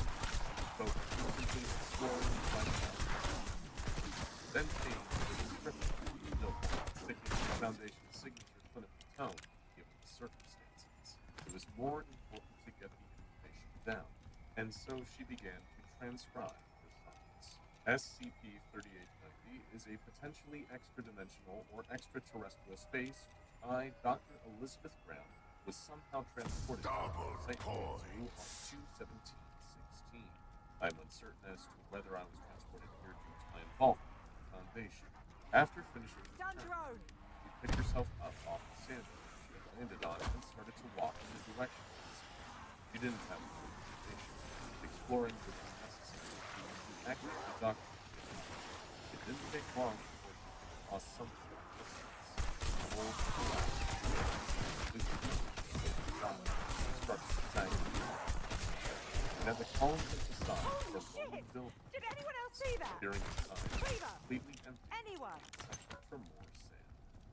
Both simply exploring and finding out. Then came the description. No point sticking to the Foundation's signature clinical tone, given the circumstances. It was more important to get the information down, and so she began to transcribe her thoughts. SCP-3890 is a potentially extra-dimensional or extraterrestrial space which I, Dr. Elizabeth Graham, was somehow transported to Site 22 on 2/17/16. I am uncertain as to whether I was transported here due to my involvement with the Foundation. After finishing the drone, she picked herself up off the sand she had landed on and started to walk in the direction of the sea. She didn't have a motivation. Exploring was unnecessary. She acted the doctor. It didn't take long before she came across something of distance. An old collapsed and at the columns of the side were Roman buildings. Did anyone else see that? Appearing inside, Cleaver! completely empty. Anyone? Except for more sand.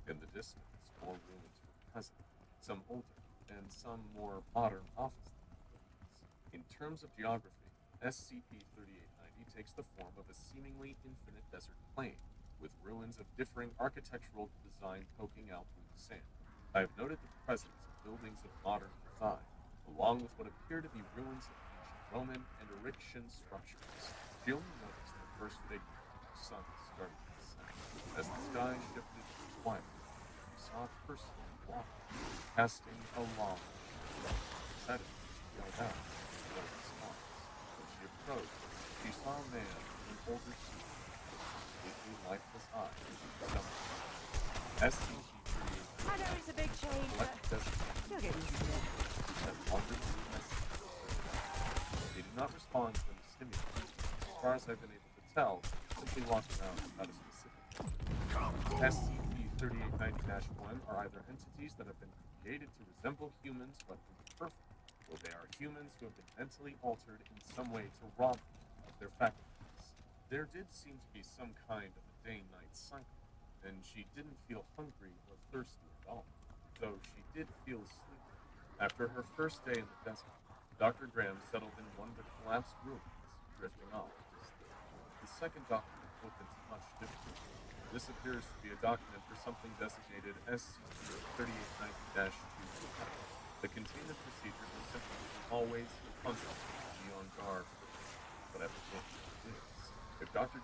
In the distance, more ruins were present, some older, and some more modern office buildings. In terms of geography, SCP-3890 takes the form of a seemingly infinite desert plain, with ruins of differing architectural design poking out through the sand. I have noted the presence of buildings of modern design, along with what appear to be ruins of ancient Roman and Erection structures. She only noticed the first figure of the sun starting to set. As the sky shifted to twilight, she saw a person walking, casting a long shadow. Suddenly, she yelled out, no response. When she approached, she saw a man in an older suit, with completely lifeless eyes, SCP-3890. I know it's a big change, but you'll get used to it. That wandered through the messages. They did not respond to any stimulus. As far as I've been able to tell, simply walked around without a specific SCP-3890-1 are either entities that have been created to resemble humans but imperfect, or they are humans who have been mentally altered in some way to rob them of their faculties. There did seem to be some kind of a day-night cycle, and she didn't feel hungry or thirsty at all, though she did feel sleepy. After her first day in the desert, Dr. Graham settled in one of the collapsed ruins, drifting off to sleep. The second document opened much differently. This appears to be a document for something designated SCP-3890-2. The containment procedures are simply always constantly be on guard for whatever it is. If Dr.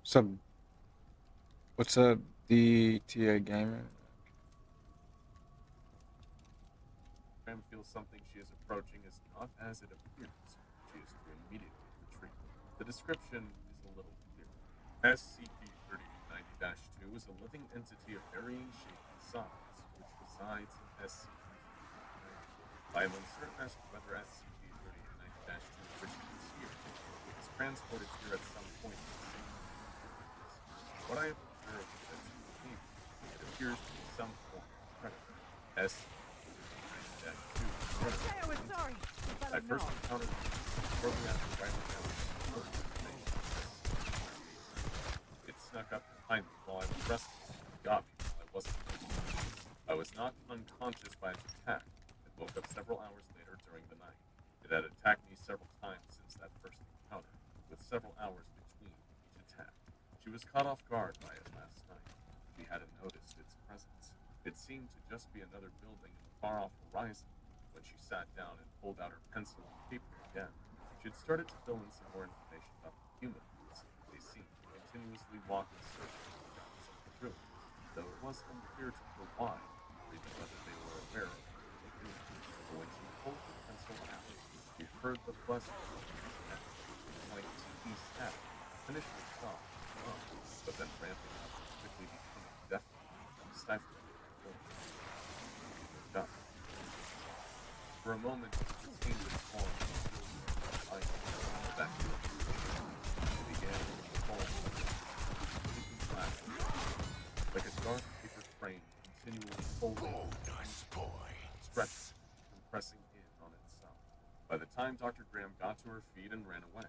What's up? What's up, DTA Gamer? Graham feels something she is approaching is not as it appears. She is to immediately retreat. The description is a little clearer. SCP-3890-2 is a living entity of varying shape and size, which resides in SCP-3890. I am uncertain as to whether SCP-3890-2 originates here. It was transported here at some point in the same years. What I have observed of its behavior, it appears to be some form of predator. SCP-3890-2 Say I was sorry, but I I'm first not. encountered it shortly after writing down the It snuck up behind me while I was resting and got me while I wasn't looking. I was knocked unconscious by its attack and woke up several hours later during the night. It had attacked me several times since that first encounter, with several hours between each attack. She was caught off guard by it last night. We hadn't noticed its presence. It seemed to just be another building in the far-off horizon. When she sat down and pulled out her pencil and paper again, she had started to fill in some more information about the humanoids. They seemed to continuously walk in circles around some of the room, though it was unclear to her why, or even whether they were aware of what they were doing. But when she pulled her pencil out, she heard the buzz of its neck. It was like TV static, initially soft and low, but then ramping up and quickly becoming deafening, stifling her voice. She looked up. For a moment, it retained its form and light, but that it began to fall, completely flat, like a dark paper frame continually folding, stretching, compressing in on itself. By the time Dr. Graham got to her feet and ran away,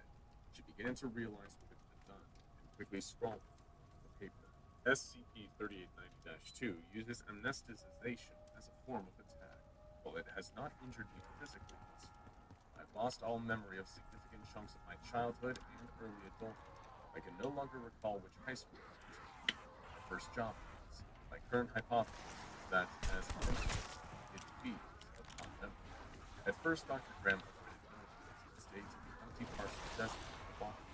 she began to realize what had been done and quickly scrawled on the paper. SCP-3890-2 uses amnesticization as a form of attack. While it has not injured me physically thus far, I've lost all memory of significant chunks of my childhood and early adulthood. I can no longer recall which high school I went to, my first job was. My current hypothesis is that as an infant, it feeds upon memory. At first, Dr. Graham avoided noticing its state of the empty parcel desert at the bottom,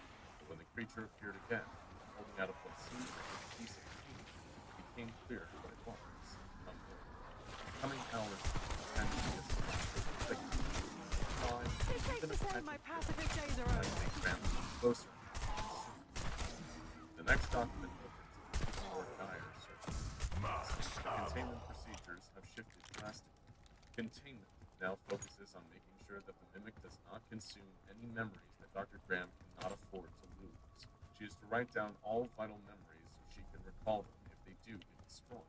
but when the creature appeared again, holding out of what seemed like a piece of paper, it became clear what it was. Coming hours and years It makes me say my Pacific days are over. closer. The next document opens a more dire surface. Containment procedures have shifted drastically. Containment now focuses on making sure that the mimic does not consume any memories that Dr. Graham cannot afford to lose. She is to write down all vital memories so she can recall them if they do get destroyed.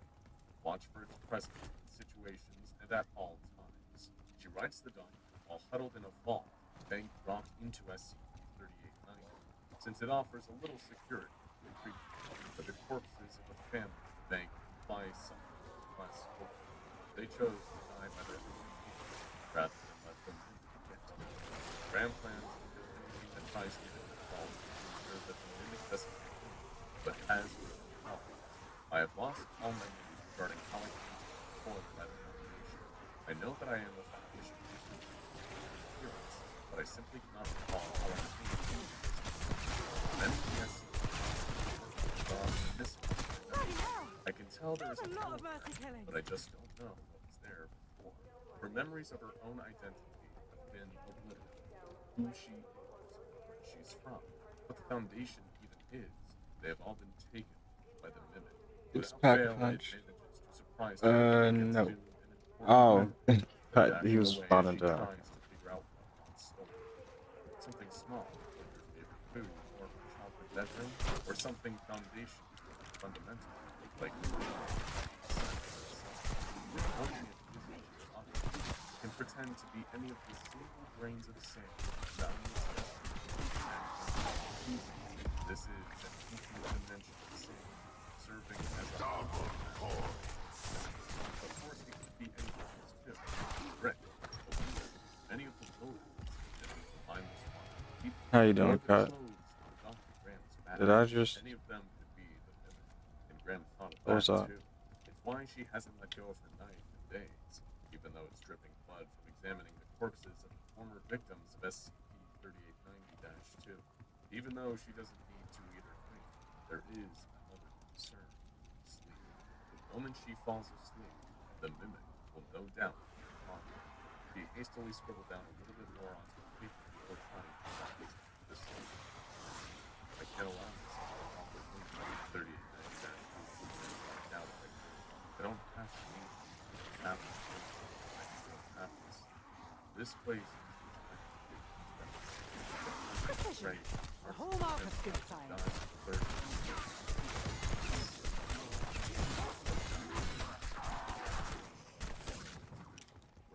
Watch for its presence in situations and at all times. She writes the document while huddled in a vault, bank dropped into SCP-3890, since it offers a little security for the creature. But the corpses of a family in the bank imply something less hopeful. They chose to die by their own hands rather than let them get to them. Graham plans to do anything that tries to get in the vault to ensure that the mimic doesn't get in, but has within knowledge. I have lost all memories regarding how I came to be informed by the Foundation. I know that I am a Foundation appearance, but I simply cannot recall how I came to be many gone missing. I can tell there is a lot of there, mercy killing. but I just don't know what was there before. Her memories of her own identity have been obliterated. Who she is, where she's from, what the Foundation even is, they have all been taken by the Mimic. It's Without pack a fail, it punch. manages to surprise her and No. consume an important Oh, memory, but dash he it was away as spotting she down. tries to figure out what was stolen. Something small, like her favorite food, or her childhood bedroom, or something foundational, fundamental, like only a physically object can pretend to be any of the single grains of sand found in this destiny. This is an infinite dimension of sand, serving as a of course, it could be anything else too. Brick, aluminum, any of the buildings, any of the mindless people, How you or doing, the Cut? clothes on Dr. Graham's back. Did I just... Any of them could be the mimic, and Graham thought of What was that that? too. It's why she hasn't let go of her knife in days, even though it's dripping blood from examining the corpses of the former victims of SCP-3890-2. Even though she doesn't need to eat her clean, there is another concern: sleep. The moment she falls asleep, the mimic will no doubt harm her. She hastily scribbled down a little bit more onto the paper before trying to stop the sleep. I can't allow myself to fall asleep at 38 minutes now that I don't have to leave. I have this place. I don't have this. This place is Precision. The hallmark of good science.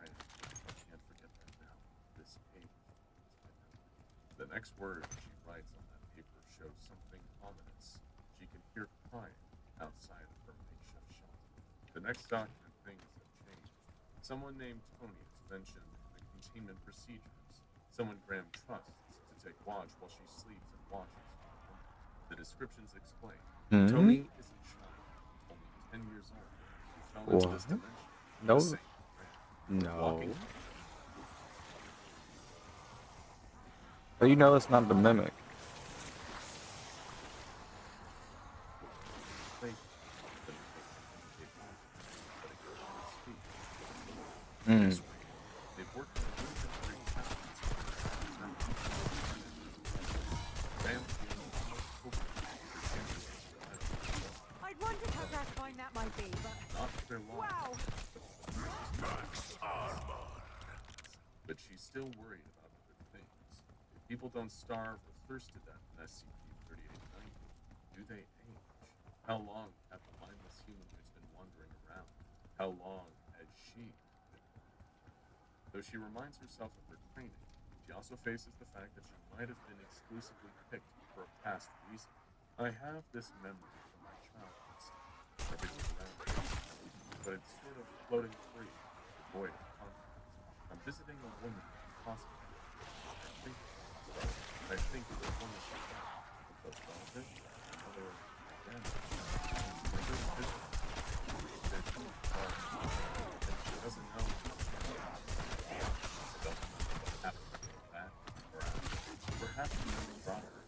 Can't forget that now. This page is my memory. The next word she writes on that paper shows something ominous. She can hear crying outside of her makeshift shelter. The next document, things have changed. Someone named Tony is mentioned in the containment procedures. Someone Graham trusts to take watch while she sleeps and watches from the window. The descriptions explain. Tony is a child, only 10 years old, who fell into this What? dimension. No. The same Graham. No. Walking But you know it's not the mimic. Mm. They've worked on a I'd wondered how gratifying that might be, but not for their long. wow! But she's still worried about other things. If people don't starve or thirst to death in SCP-3890, do they age? How long have the mindless humanoids been wandering around? How long has she been? Though she reminds herself of her training, she also faces the fact that she might have been exclusively picked for a past reason. I have this memory from my childhood, everything around me, but it's sort of floating free, devoid of confidence. I'm visiting a woman in the hospital. I think it's a woman she found, but relevant, another again. And she doesn't know. Perhaps she only brought her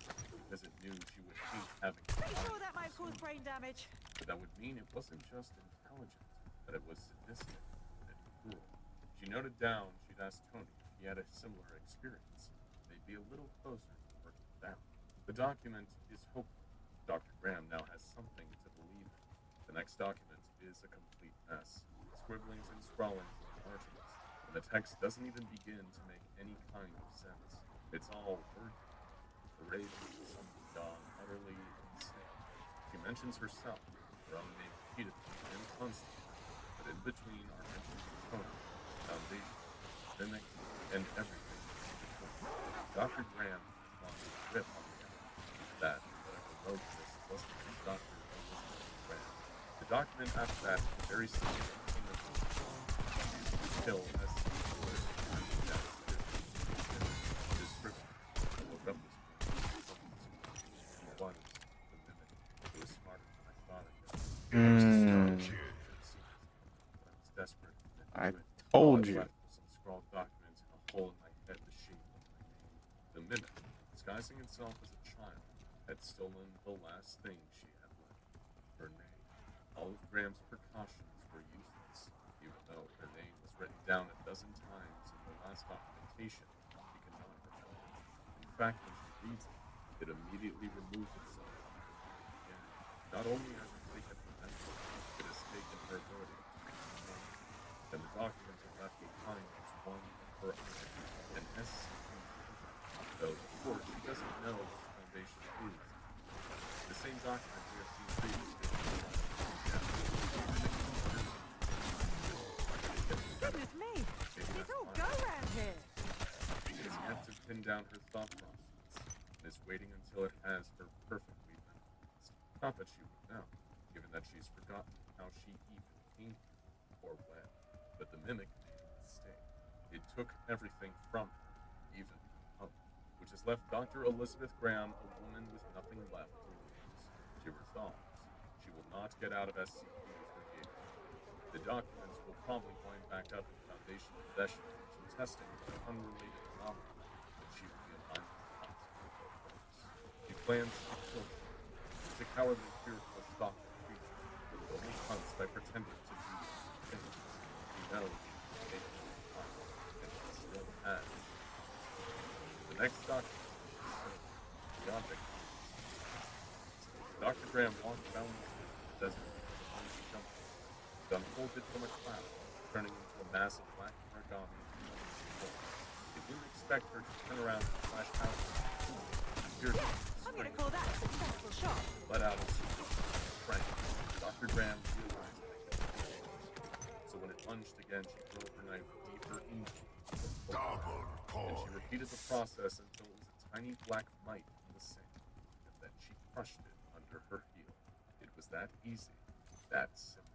because it knew she would hate having to Pretty sure that might cause brain damage. But that would mean it wasn't just intelligent, that it was sadistic and cruel. She noted down she'd asked Tony if he had a similar experience. They'd be a little closer to working it out. The document is hopeful. Dr. Graham now has something to believe in. The next document is a complete mess. Scribblings and scrawlings on margins, and the text doesn't even begin to make any kind of sense. It's all word. The raven is something gone utterly insane. She mentions herself, her own name repeatedly and constantly, but in between are mentions of Tony, Foundation, Mimic, and everything in between. Dr. Graham has gone to grip on the idea that whatever wrote this wasn't his Dr. Elizabeth Graham. The document after that is very significant in the still as I told you. Some scrawled documents and a hole in my head the shape of my name. The mimic, disguising itself as a child, had stolen the last thing she had left, her name. All of Graham's precautions were useless, even though her name was written down a dozen times in the last documentation. She could not recall it. In fact, when she reads it, it immediately removes itself from her mind again. Not only has it taken her memory, it has taken her ability to remember. And the documents are left behind as one of her own, an SCP. Though, of course, she doesn't know what the Foundation is. The same document we have seen previously. Goodness me! It's all go round here! She has yet to pin down her thought process, and is waiting until it has her perfectly memorized. Not that she would know, given that she's forgotten how she even came here, or when. But the mimic made a mistake. It took everything from her, even her hope, which has left Dr. Elizabeth Graham a woman with nothing left to lose. She resolves she will not get out of SCP-38. The documents will probably wind back up in Foundation possession for some testing of an unrelated anomaly, but she will be a mindless hospital. She plans to kill them, to cowardly, fearful, stalker creature who only hunts by pretending to be things he knows they can hunt and he still has. The next doctor, the object. Dr. Graham walked down the desert of the bungee jump. The unfolded from a cloud, turning into a massive black origami. They didn't expect her to turn around and flash out. I'm gonna call that a successful shot. Let out a frank. Dr. Graham realized that. So when it lunged again, she drove her knife deeper into it. And she repeated the process until it was a tiny black mite in the sand, and then she crushed it under her heel. It was that easy, that simple.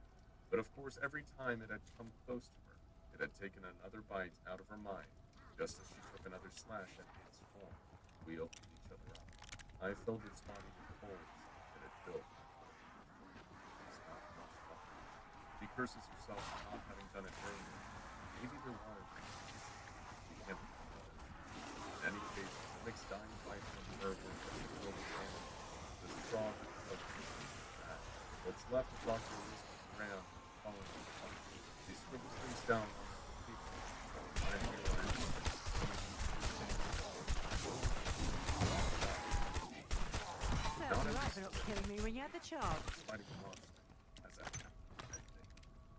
But of course, every time it had come close to her, it had taken another bite out of her mind, just as she took another slash at its form. We opened each other up. I filled its body with holes, and it filled my body. It's not much fun. She curses herself for not having done it earlier. Maybe there was. She can't be bothered. In any case, it makes dying fight from her with the global damage. The straw that broke that. What's left of Dr. Elizabeth Graham following the fight. She scribbles things down on the paper. I realize Serves you right for not killing me when you had the chance. fighting a monster as a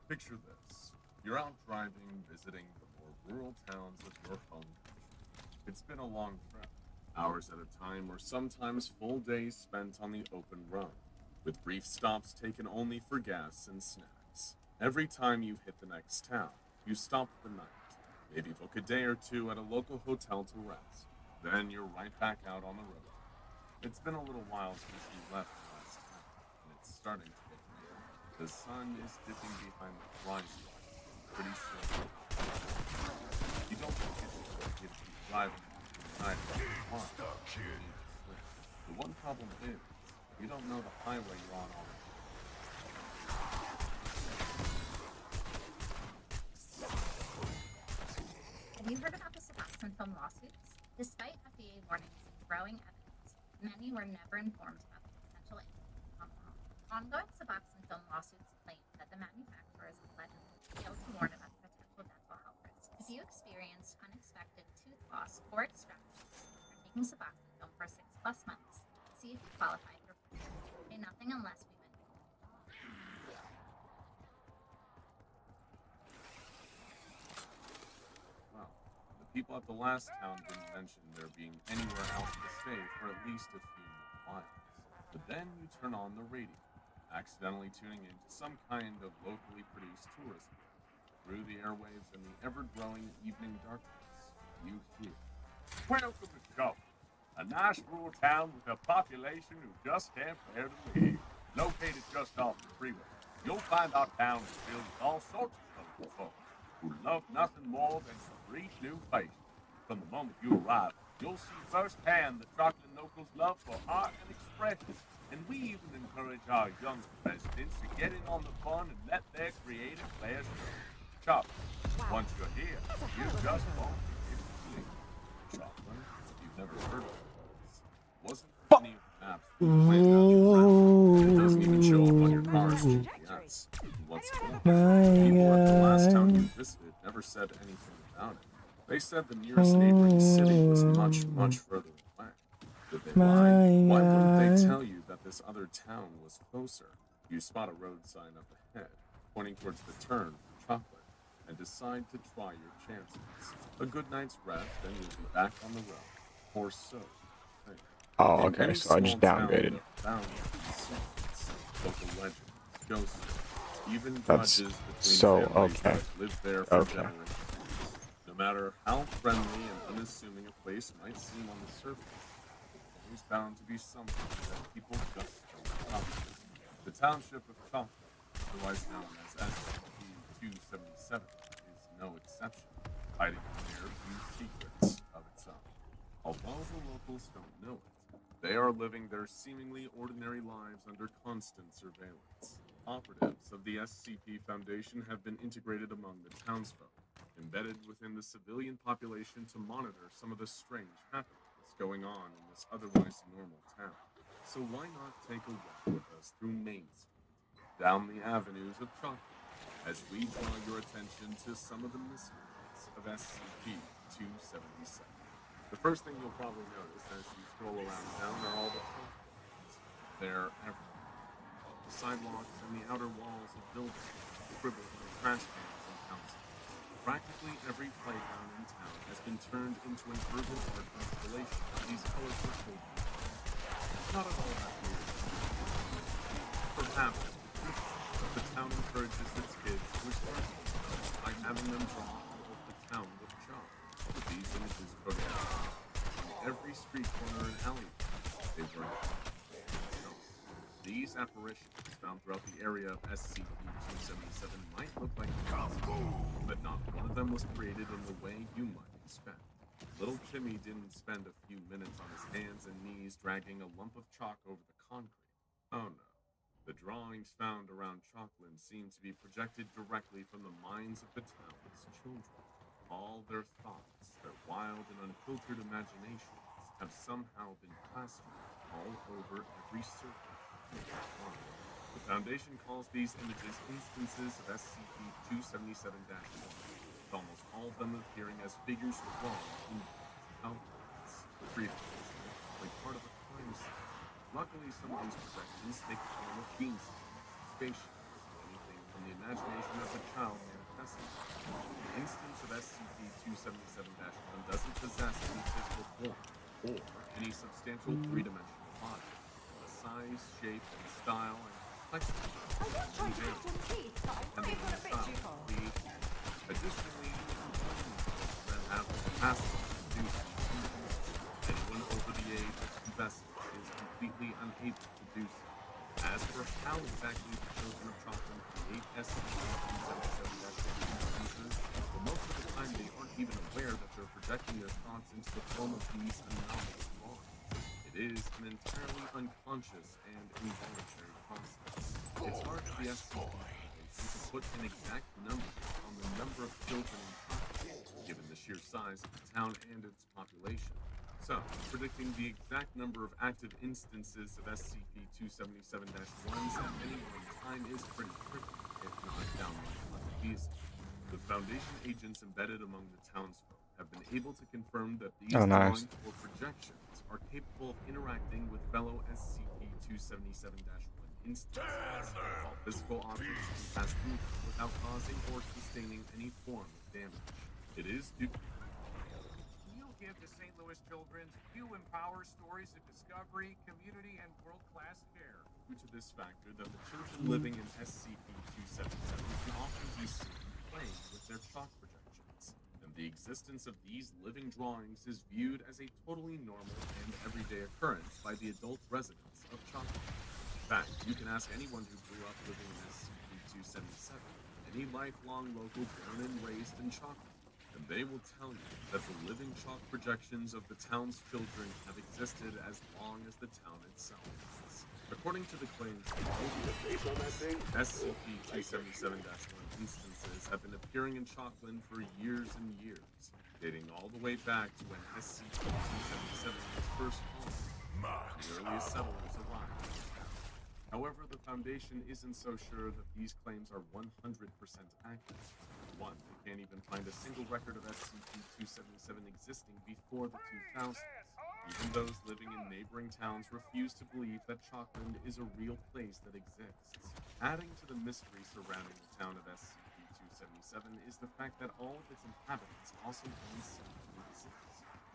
picture this. You're out driving, visiting the more rural towns of your home country. It's been a long trip, hours at a time or sometimes full days spent on the open road, with brief stops taken only for gas and snacks. Every time you hit the next town, you stop for the night, maybe book a day or two at a local hotel to rest. Then you're right back out on the road. It's been a little while since you left the last town, and it's starting to get late. The sun is dipping behind the horizon. Pretty soon. You don't think it's a good idea to keep driving inside of the farm. The one problem is, you don't know the highway you're on already. Have you heard about the Suboxone film lawsuits? Despite FDA warnings and growing evidence, many were never informed about the potential impact on the health. Ongoing Suboxone film lawsuits claim that the manufacturers allegedly failed to warn about the potential dental health risks. If you experienced unexpected tooth loss or extractions after taking Suboxone film for 6+ months, see if you qualify for free. Pay nothing unless we win. Well, the people at the last town didn't mention there being anywhere else to stay for at least a few more miles. But then you turn on the radio, accidentally tuning into some kind of locally produced tourism. Through the airwaves and the ever-growing evening darkness, you hear, "Welcome to Shelton, a nice rural town with a population who just can't bear to leave. Located just off the freeway, you'll find our town is filled with all sorts of colorful folks who love nothing more than to greet new faces. From the moment you arrive, you'll see firsthand the Chocolate locals' love for art and expression, and we even encourage our young residents to get in on the fun and let their creative flair show. Chocolate, once you're here, you just won't be able to leave. Chocolate, you've never heard of this. Wasn't any of the maps we planned out your route. It doesn't even show up on your car's GPS. And what's more, people at the last town you visited never said anything about it. They said the nearest neighboring city was much, much further away. Did they lie? Why wouldn't they tell you that this other town was closer? You spot a road sign up ahead, pointing towards the turn for Chocolate, and decide to try your chances. A good night's rest, and you'll be back on the road. Or so you think. Oh, In okay, any so I just small town, downgraded. there are bound to be secrets, local legends, ghost stories, even That's grudges between so families okay. that have lived there for generations. No matter how friendly and unassuming a place might seem on the surface, there's always bound to be something that people just don't talk about. The township of Chocolate, otherwise known as SCP-277, is no exception, hiding a fair few secrets of its own. Although the locals don't know it, they are living their seemingly ordinary lives under constant surveillance. Operatives of the SCP Foundation have been integrated among the townsfolk, embedded within the civilian population to monitor some of the strange happenings going on in this otherwise normal town. So why not take a walk with us through Main Street, down the avenues of chocolate, as we draw your attention to some of the mysteries of SCP-277. The first thing you'll probably notice as you stroll around town are all the chalk lines. They're everywhere. The sidewalks and the outer walls of buildings, scribbled on trash cans and councils. Practically every playground in town has been turned into an urban art installation of these colorful children. Not at all that weird. Perhaps the town encourages its kids to express themselves by having them draw all of the town with chalk, with these images photographed on every street corner and alleyway. They were these apparitions found throughout the area of SCP-277 might look like monsters, but not one of them was created in the way you might expect. Little Timmy didn't spend a few minutes on his hands and knees dragging a lump of chalk over the concrete. Oh no. The drawings found around Chalkland seem to be projected directly from the minds of the town's children. All their thoughts, their wild and unfiltered imaginations, have somehow been plastered all over every surface. The Foundation calls these images instances of SCP-277-1, with almost all of them appearing as figures drawn in outlines, creepers, like part of a crime scene. Luckily, some of these projections take the form of beams, spaceships, anything from the imagination of a child manifesting. The instance of SCP-277-1 doesn't possess any physical form, or any substantial three-dimensional body. Size, shape, and style, and complexity. I was trying to make some teeth, but I really got a bit too far. Additionally, that have the capacity to produce these anyone over the age of pubescence is completely unable to do so. As for how exactly the children of Chalkland create SCP-277 instances, well, most of the time they aren't even aware that they're projecting their thoughts into the form of these anomalous drawings. It is an entirely unconscious and involuntary process. It's hard for the SCP to put an exact number on the number of children in Chalkland, given the sheer size of the town and its population. So, predicting the exact number of active instances of SCP-277-1s at any one time is pretty tricky, if not downright unfeasible. The Foundation agents embedded among the townsfolk have been able to confirm that these drawings or projections are capable of interacting with fellow SCP-277-1 instances, while physical objects can pass through them without causing or sustaining any form of damage. It is due. You give the St. Louis Children's few empower stories of discovery, community, and world-class care. Due to this factor that the children living in SCP-277 can often be seen playing with their chalk projections, and the existence of these living drawings is viewed as a totally normal and everyday occurrence by the adult residents of Chalkland. In fact, you can ask anyone who grew up living in SCP-277, any lifelong local born and raised in Chalkland, and they will tell you that the living chalk projections of the town's children have existed as long as the town itself has. According to the claims, SCP-277-1 instances have been appearing in Chalkland for years and years, dating all the way back to when SCP-277 was first formed. The earliest settlers arrived. However, the Foundation isn't so sure that these claims are 100% accurate. One, they can't even find a single record of SCP-277 existing before the 2000s. Even those living in neighboring towns refuse to believe that Chalkland is a real place that exists. Adding to the mystery surrounding the town of SCP-277 is the fact that all of its inhabitants also own citizens,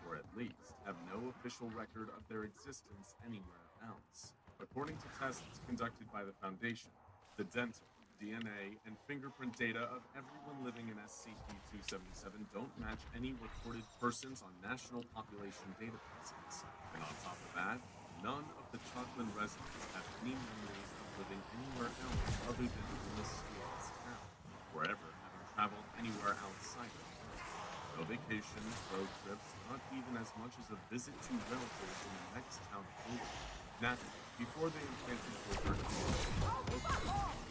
or at least have no official record of their existence anywhere else. According to tests conducted by the Foundation, the dental, DNA, and fingerprint data of everyone living in SCP-277 don't match any recorded persons on national population databases. And on top of that, none of the Chalkland residents have any memories of living anywhere else other than in this mysterious town, or ever having traveled anywhere outside of it. No vacations, road trips, not even as much as a visit to relatives in the next town over. Naturally, before they implanted over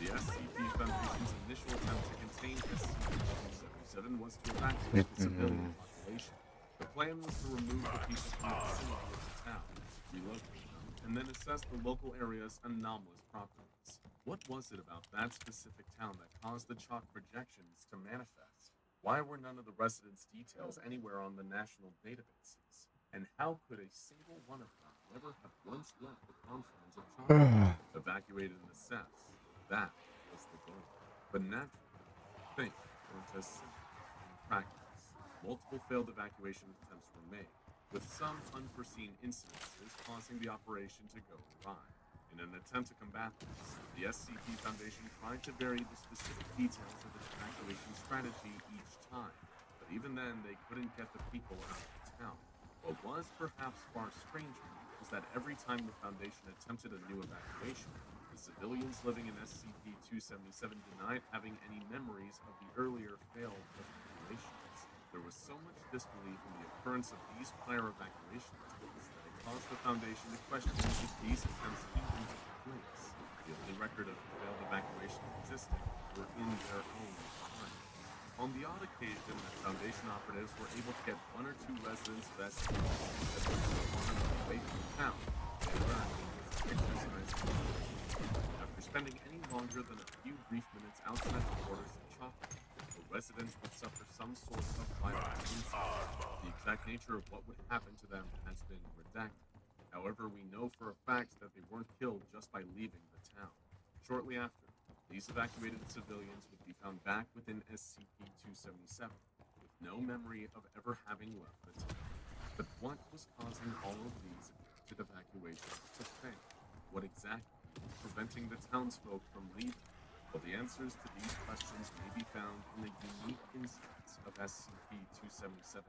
the SCP Foundation's initial attempt to contain SCP-277 was to evacuate the civilian population. The plan was to remove the people from the vicinity of the town, relocate them, and then assess the local area's anomalous properties. What was it about that specific town that caused the chalk projections to manifest? Why were none of the residents' details anywhere on the national databases? And how could a single one of them never have once left the confines of chalk? Evacuated and assessed. That was the goal. But naturally, things weren't as simple in practice. Multiple failed evacuation attempts were made, with some unforeseen incidences causing the operation to go awry. In an attempt to combat this, the SCP Foundation tried to vary the specific details of its evacuation strategy each time, but even then they couldn't get the people out of the town. What was perhaps far stranger was that every time the Foundation attempted a new evacuation, the civilians living in SCP-277 denied having any memories of the earlier failed evacuations. There was so much disbelief in the occurrence of these prior evacuation attempts that it caused the Foundation to question if these attempts even took place. The only record of failed evacuation existing were in their own time. On the odd occasion that Foundation operatives were able to get one or two residents of SCP-277 away from the town, they learned it was exercise. After spending any longer than a few brief minutes outside the borders of Chocolate, the residents would suffer some sort of violent incident. The exact nature of what would happen to them has been redacted. However, we know for a fact that they weren't killed just by leaving the town. Shortly after, these evacuated civilians would be found back within SCP-277, with no memory of ever having left the town. But what was causing all of these attempted evacuations to fail? What exactly was preventing the townsfolk from leaving? Well, the answers to these questions may be found in the unique instance of SCP-277-1,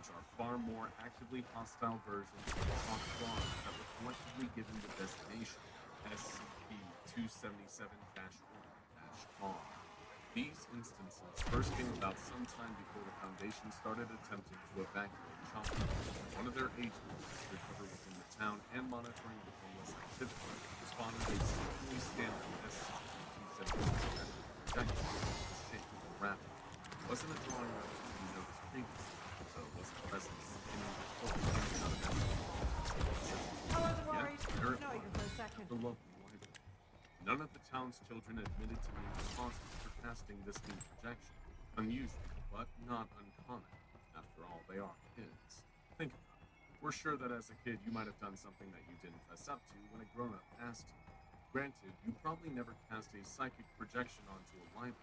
which are far more actively hostile versions of the chalk drawings that were collectively given the designation SCP-277-1-R. These instances first came about sometime before the Foundation started attempting to evacuate Chocolate. One of their agents, undercover within the town and monitoring the homeless activity, spotted a seemingly standard SCP-277 projectile in the shape of a rabbit. It wasn't a drawing that was being noticed previously, so it wasn't present in any report coming out of that. I wasn't worried. There it Not even for a second. the local library. None of the town's children admitted to being responsible for casting this new projection. Unusual, but not uncommon. After all, they are kids. Think about it. We're sure that as a kid you might have done something that you didn't fess up to when a grown-up asked you. Granted, you probably never cast a psychic projection onto a library.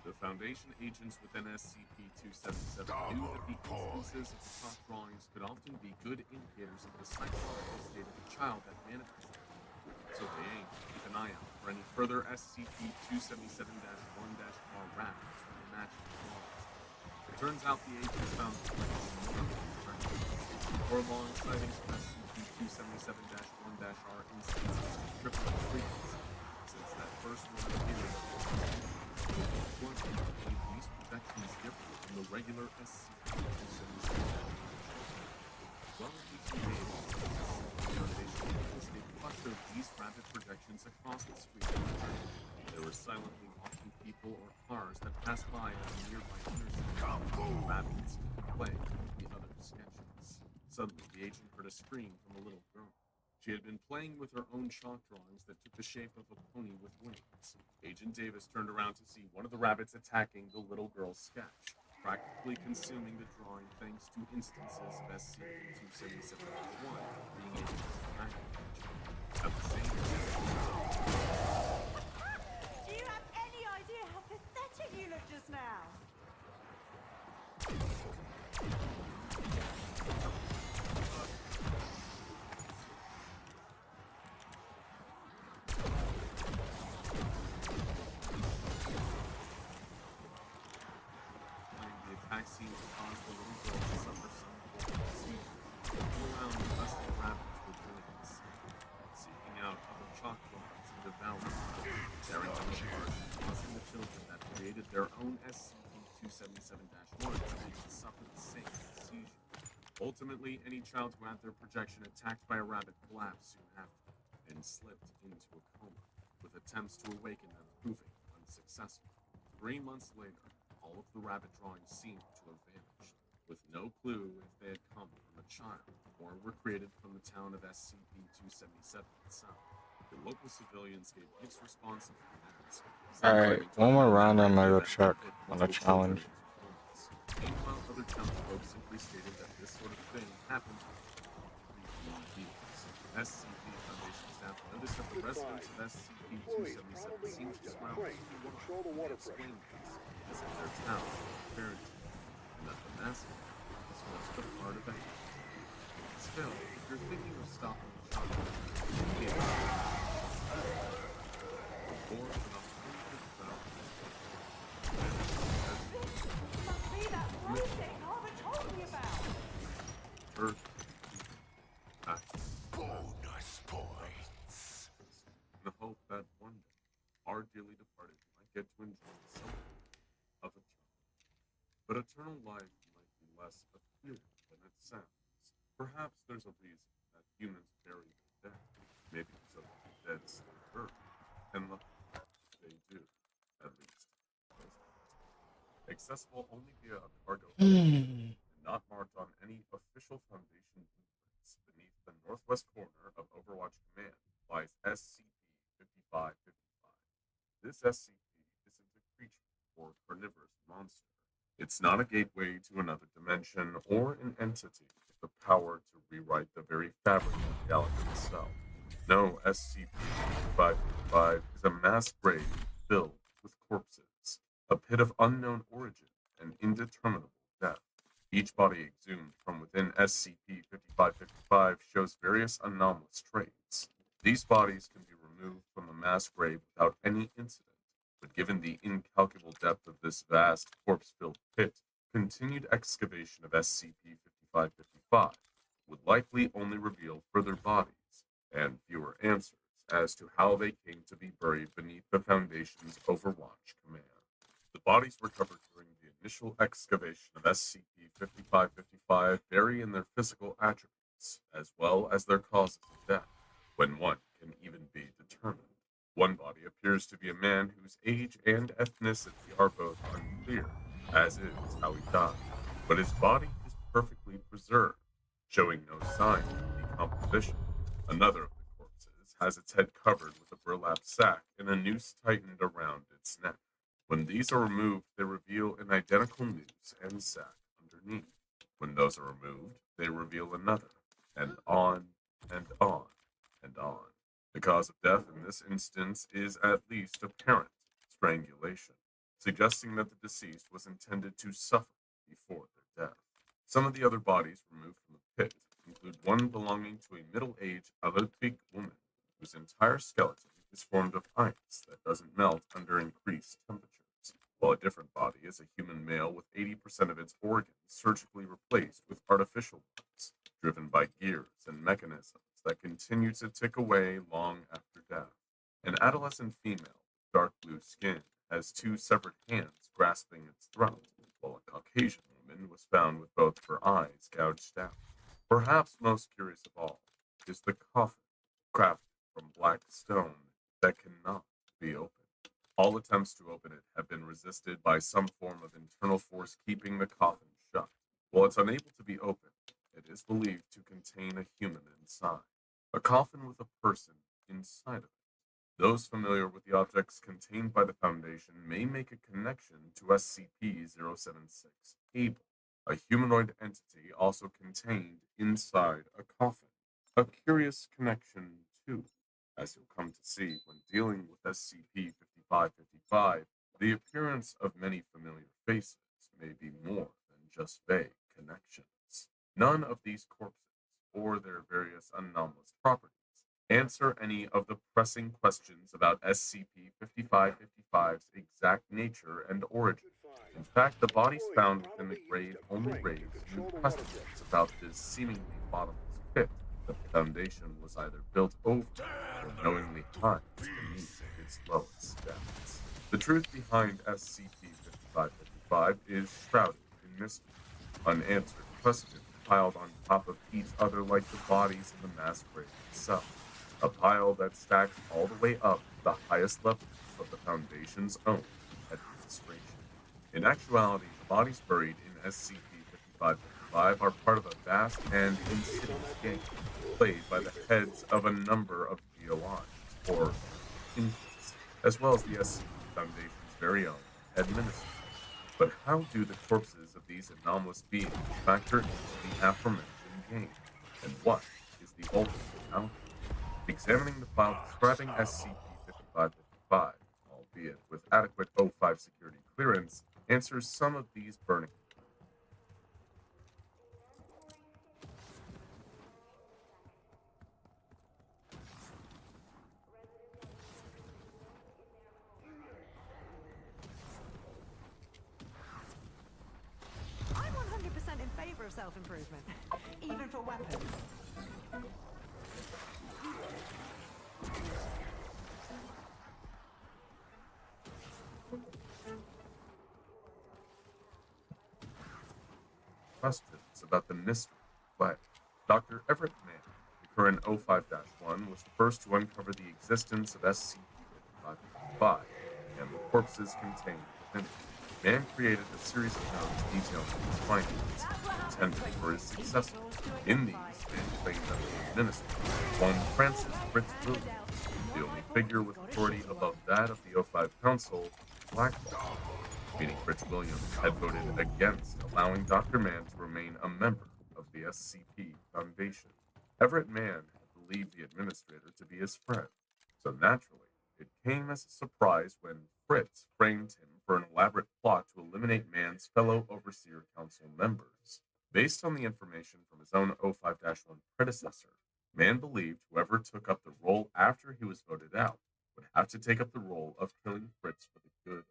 The Foundation agents within SCP-277 knew that the instances of the chalk drawings could often be good indicators of the psychological state of the child that manifested. So they aimed to keep an eye out for any further SCP-277-1-R rapids from the matching drawings. It turns out the agents found more long sightings of SCP-277-1-R instances of triple frequency since that first one appeared. These projections differ from the regular SCP-277. Well, we can the Foundation witnessed a cluster of these rapid projections across the street. There were silently walking people or cars that passed by at a nearby intersection. Rabbits, play, the other sketches. Suddenly, the agent heard a scream from a little girl. She had been playing with her own chalk drawings that took the shape of a pony with wings. Agent Davis turned around to see one of the rabbits attacking the little girl's sketch, practically consuming the drawing thanks to instances of SCP-277-1 being able to attack it. At the same time, Do you have any idea how pathetic you look just now? the attack seemed to cause the little girl to suffer some form of seizure. All around, the rest of the rabbits were doing the same, seeking out other chalk drawings and devouring them, tearing them apart, causing the children that created their own SCP-277-1 to suffer the same seizure. Ultimately, any child who had their projection attacked by a rabbit collapsed soon after and slipped into a coma, with attempts to awaken them proving unsuccessful. 3 months later, all of the rabbit drawings seemed to have vanished. with no clue if they had come from a child or were created from the town of SCP-277 itself. The local civilians gave mixed responses to the mask. Alright, one more round and I'm gonna go check on the challenge. Meanwhile, other townsfolk simply stated that this sort of thing happened to human beings. SCP Foundation staff noticed that the residents of SCP-277 seemed to smile too wide when they explained this, as if their town was fairy tale, and that the massacre was just a part of it. Still, if you're thinking of stopping the child, or the hundreds of thousands Must be that blue thing Harvard told me about. Earth, Bonus points. in the hope that one day our dearly departed might get to enjoy something of eternal. But eternal life might be less appealing than it sounds. Perhaps there's a reason that humans bury their dead, maybe so that the dead stay buried, and they do, at least. Accessible only via a cargo and not marked on any official Foundation blueprints. Beneath the northwest corner of Overwatch Command lies SCP-5555. This SCP isn't a creature or carnivorous monster. It's not a gateway to another dimension or an entity with the power to rewrite the very fabric of the galaxy itself. No, SCP-5555 is a mass grave filled with corpses, a pit of unknown origin and indeterminable depth. Each body exhumed from within SCP-5555 shows various anomalous traits. These bodies can be removed from the mass grave without any incident, but given the incalculable depth of this vast, corpse-filled pit, continued excavation of SCP-5555 would likely only reveal further bodies and fewer answers as to how they came to be buried beneath the Foundation's Overwatch Command. The bodies recovered during the initial excavation of SCP-5555 vary in their physical attributes, as well as their causes of death, when one can even be determined. One body appears to be a man whose age and ethnicity are both unclear, as is how he died, but his body is perfectly preserved, showing no sign of decomposition. Another of the corpses has its head covered with a burlap sack and a noose tightened around its neck. When these are removed, they reveal an identical noose and sack underneath. When those are removed, they reveal another, and on and on and on. The cause of death in this instance is at least apparent: strangulation, suggesting that the deceased was intended to suffer before their death. Some of the other bodies removed from the pit include one belonging to a middle-aged Aleutic woman whose entire skeleton is formed of ice that doesn't melt under increased temperatures, while a different body is a human male with 80% of its organs surgically replaced with artificial ones, driven by gears and mechanisms that continue to tick away long after death. An adolescent female with dark blue skin has two separate hands grasping its throat, while a Caucasian woman was found with both her eyes gouged out. Perhaps most curious of all is the coffin, crafted from black stone that cannot be opened. All attempts to open it have been resisted by some form of internal force keeping the coffin shut. While it's unable to be opened, it is believed to contain a human inside, a coffin with a person inside of it. Those familiar with the objects contained by the Foundation may make a connection to SCP-076 Able, a humanoid entity also contained inside a coffin. A curious connection, too, as you'll come to see when dealing with SCP-5555, the appearance of many familiar faces may be more than just vague connections. None of these corpses, or their various anomalous properties, answer any of the pressing questions about SCP-5555's exact nature and origin. In fact, the bodies found within the grave only raise new questions about this seemingly bottomless pit that the Foundation was either built over or knowingly hides beneath its lowest depths. The truth behind SCP-5555 is shrouded in mystery. Unanswered questions piled on top of each other like the bodies in the mass grave itself. A pile that stacks all the way up to the highest levels of the Foundation's own administration. In actuality, the bodies buried in SCP 5555 are part of a vast and insidious game played by the heads of a number of GOIs, or entities, as well as the SCP Foundation's very own administrator. But how do the corpses of these anomalous beings factor into the aforementioned game? And what is the ultimate outcome? Examining the file describing SCP-5555, albeit with adequate O5 security clearance, answers some of these burning. I'm 100% in favor of self-improvement, even for weapons. Questions about the mystery of play. Dr. Everett Mann, the current O5-1, was the first to uncover the existence of SCP-5555 and the corpses contained within it. Mann created a series of notes detailing his findings, intended for his successor. In these, Mann claimed that the administrator, one Francis Fritz Williams, the only figure with authority above that of the O5 Council, blackballed, meaning Fritz Williams had voted against allowing Dr. Mann to remain a member of the SCP Foundation. Everett Mann had believed the administrator to be his friend, so naturally, it came as a surprise when Fritz framed him for an elaborate plot to eliminate Mann's fellow Overseer Council members. Based on the information from his own O5-1 predecessor, Mann believed whoever took up the role after he was voted out would have to take up the role of killing Fritz for the good